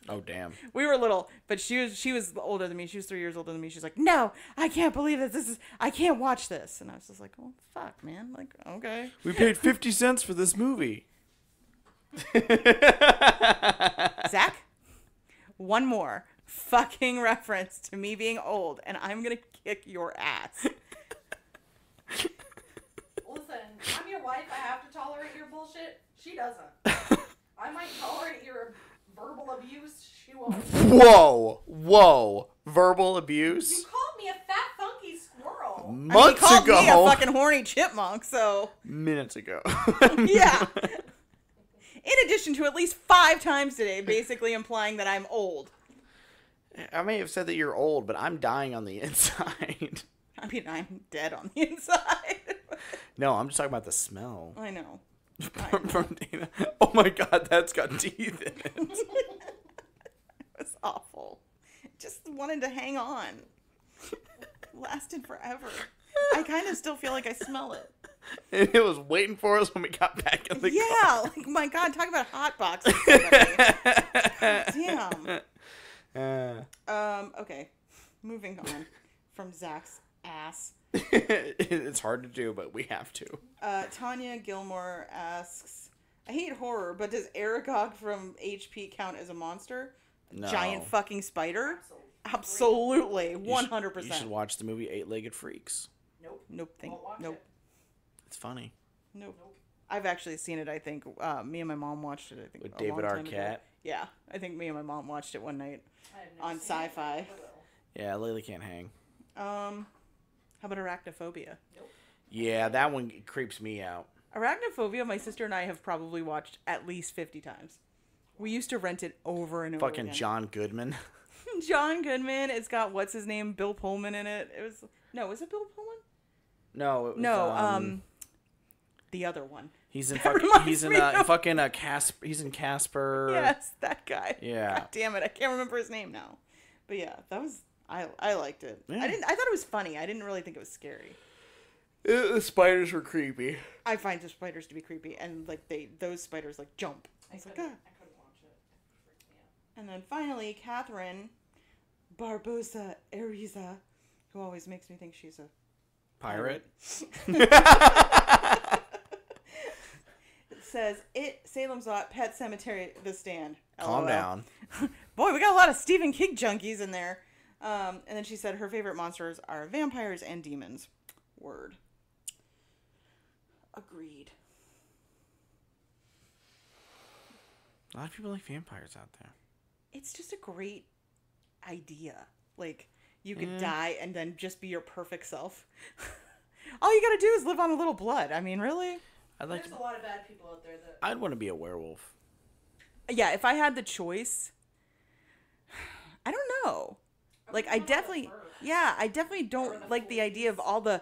Oh, damn. We were little, but she was older than me. She was 3 years older than me. She's like, no, I can't believe this. I can't watch this. And I was just like, oh, fuck, man. Like, okay. We paid 50 cents for this movie. Zach, one more fucking reference to me being old, and I'm going to kick your ass. Listen, I'm your wife. I have to tolerate your bullshit. She doesn't. I might tolerate your verbal abuse. She won't. Whoa. Verbal abuse? You called me a fat, funky squirrel. Months he called ago. me a fucking horny chipmunk, so. Minutes ago. Yeah. In addition to at least 5 times today, basically implying that I'm old. I may have said that you're old, but I'm dying on the inside. I mean, I'm dead on the inside. No, I'm just talking about the smell. I know. From Dana. Oh my god, that's got teeth in it. It was awful. Just wanted to hang on. Lasted forever. I kind of still feel like I smell it. And it was waiting for us when we got back in the car. Yeah, like, my God, talk about hot boxes. Damn. Okay. Moving on from Zach's ass. It's hard to do, but we have to. Tanya Gilmore asks, I hate horror, but does Aragog from HP count as a monster? No. Giant fucking spider? Absolutely. 100%. You should watch the movie 8-Legged Freaks. Nope. Won't watch it. It's funny. Nope. I've actually seen it, I think. Me and my mom watched it, I think. With a David long time ago. Arquette? Yeah. I think me and my mom watched it one night I have never on seen it. Sci-Fi. I will. Yeah, Lily can't hang. How about Arachnophobia? Yeah, that one creeps me out. Arachnophobia, my sister and I have probably watched at least 50 times. We used to rent it over and over Fucking again. John Goodman. John Goodman. It's got, what's his name? Bill Pullman in it. Was it Bill Pullman? No, it was, the other one. He's in That fucking. reminds He's in me of- fucking Casper. He's in Casper. Yes, that guy. Yeah. God damn it, I can't remember his name now. But yeah, that was I liked it. Yeah. I thought it was funny. I didn't really think it was scary. The spiders were creepy. I find the spiders to be creepy, and like those spiders like jump. I was like, ah. I couldn't watch it. It freaked me out. And then finally, Catherine Barbosa Ariza, who always makes me think she's a Pirate. It says Salem's Lot, Pet Cemetery, The Stand. Calm LOL. down. Boy, we got a lot of Stephen King junkies in there. And then she said her favorite monsters are vampires and demons. Word. Agreed. A lot of people like vampires out there. It's just a great idea. Like, you could die and then just be your perfect self. All you gotta do is live on a little blood. I mean, really? There's a lot of bad people out there that... I'd want to be a werewolf. Yeah, if I had the choice, I don't know. Like, I definitely don't like the idea of all the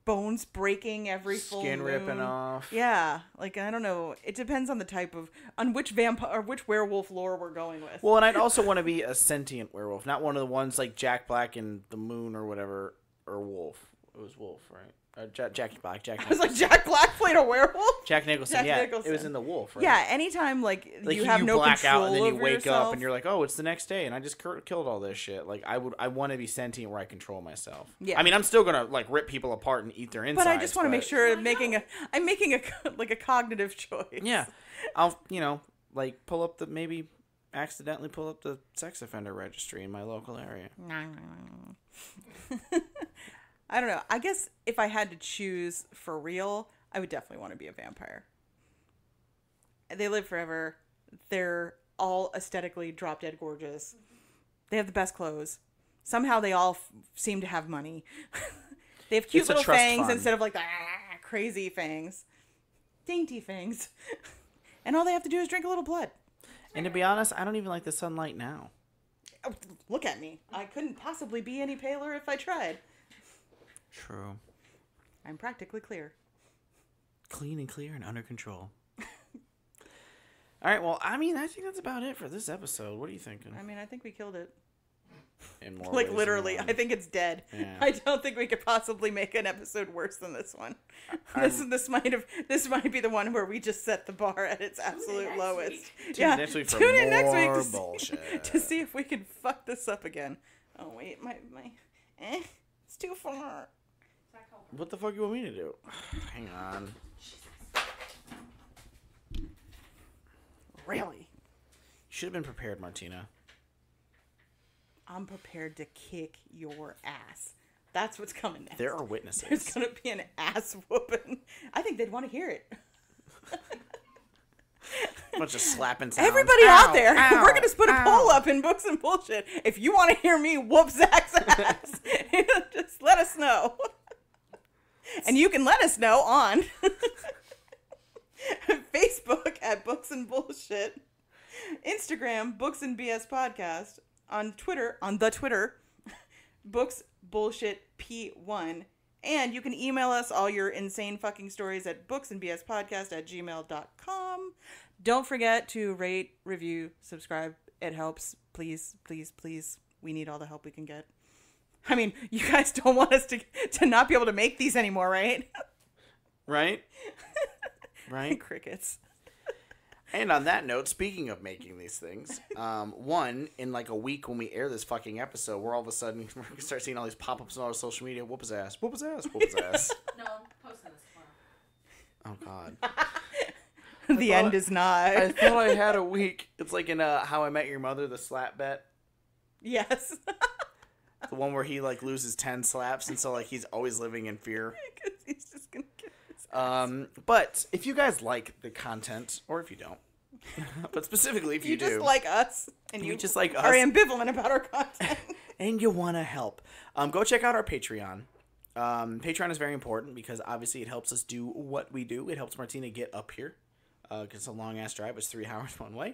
bones breaking every full Skin moon. ripping off. Yeah, like, I don't know. It depends on the type of, on which vampire or which werewolf lore we're going with. Well, and I'd also want to be a sentient werewolf, not one of the ones like Jack Black in The Moon or whatever, or Wolf. It was Wolf, right? Jack Black. I was like, Jack Black played a werewolf? Jack Nicholson. Jack Yeah, Nicholson. it was in The Wolf, right? Yeah, anytime, like you have no black control out and then you over wake yourself. up and you're like, oh, it's the next day and I just killed all this shit. Like I want to be sentient where I control myself. Yeah. I mean, I'm still gonna like rip people apart and eat their insides. But I just want to make sure I'm making a cognitive choice. Yeah, I'll like accidentally pull up the sex offender registry in my local area. I don't know. I guess if I had to choose for real, I would definitely want to be a vampire. They live forever. They're all aesthetically drop dead gorgeous. They have the best clothes. Somehow they all seem to have money. They have cute It's a little trust fangs fund. instead of like the crazy fangs. Dainty fangs. And all they have to do is drink a little blood. And to be honest, I don't even like the sunlight now. Oh, look at me. I couldn't possibly be any paler if I tried. True. I'm practically clear. Clean and clear and under control. All right, well, I mean, I think that's about it for this episode. What are you thinking? I mean, I think we killed it. In more Like, ways literally. than I one. think it's dead. Yeah. I don't think we could possibly make an episode worse than this one. This might be the one where we just set the bar at its absolute next lowest. week. Tune in next week for tune in next week more to see, bullshit. to see if we can fuck this up again. Oh, wait. It's too far. What the fuck you want me to do? Hang on. Really? You should have been prepared, Martina. I'm prepared to kick your ass. That's what's coming next. There are witnesses. There's going to be an ass whooping. I think they'd want to hear it. Bunch of slapping sounds. Everybody out there, ow, we're going to put a ow. poll up in Books and Bullshit. If you want to hear me whoop Zach's ass, just let us know. And you can let us know on Facebook at Books and Bullshit, Instagram, Books and BS Podcast, on Twitter, Books Bullshit P1, and you can email us all your insane fucking stories at booksandbspodcast@gmail.com. Don't forget to rate, review, subscribe. It helps. Please, please, please. We need all the help we can get. I mean, you guys don't want us to not be able to make these anymore, right? Right? Right? Crickets. And on that note, speaking of making these things, in like a week when we air this fucking episode, we're all of a sudden we're gonna start seeing all these pop-ups on our social media. Whoop his ass, whoop his ass, whoop his ass. No, I'm posting this tomorrow. Oh god. The end is nigh. I thought I had a week. It's like in How I Met Your Mother, the slap bet. Yes. The one where he like loses 10 slaps and so like he's always living in fear. Because he's just going to get his ass. But if you guys like the content, or if you don't, but specifically if you do, just like us, and you you just like are us, ambivalent about our content. and you want to help, go check out our Patreon. Patreon is very important because obviously it helps us do what we do. It helps Martina get up here. Because it's a long-ass drive. It's 3 hours one way.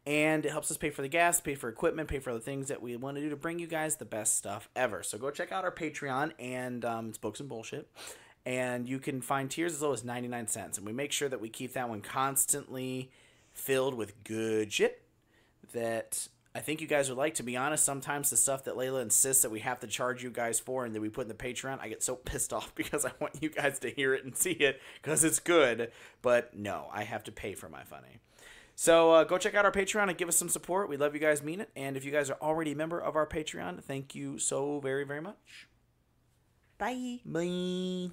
And it helps us pay for the gas, pay for equipment, pay for the things that we want to do to bring you guys the best stuff ever. So go check out our Patreon, and it's Books and Bullshit. And you can find tiers as low as 99 cents. And we make sure that we keep that one constantly filled with good shit that I think you guys would like. To be honest, sometimes the stuff that Layla insists that we have to charge you guys for and that we put in the Patreon, I get so pissed off because I want you guys to hear it and see it because it's good. But no, I have to pay for my funny. So go check out our Patreon and give us some support. We love you guys, mean it. And if you guys are already a member of our Patreon, thank you so very, very much. Bye. Bye.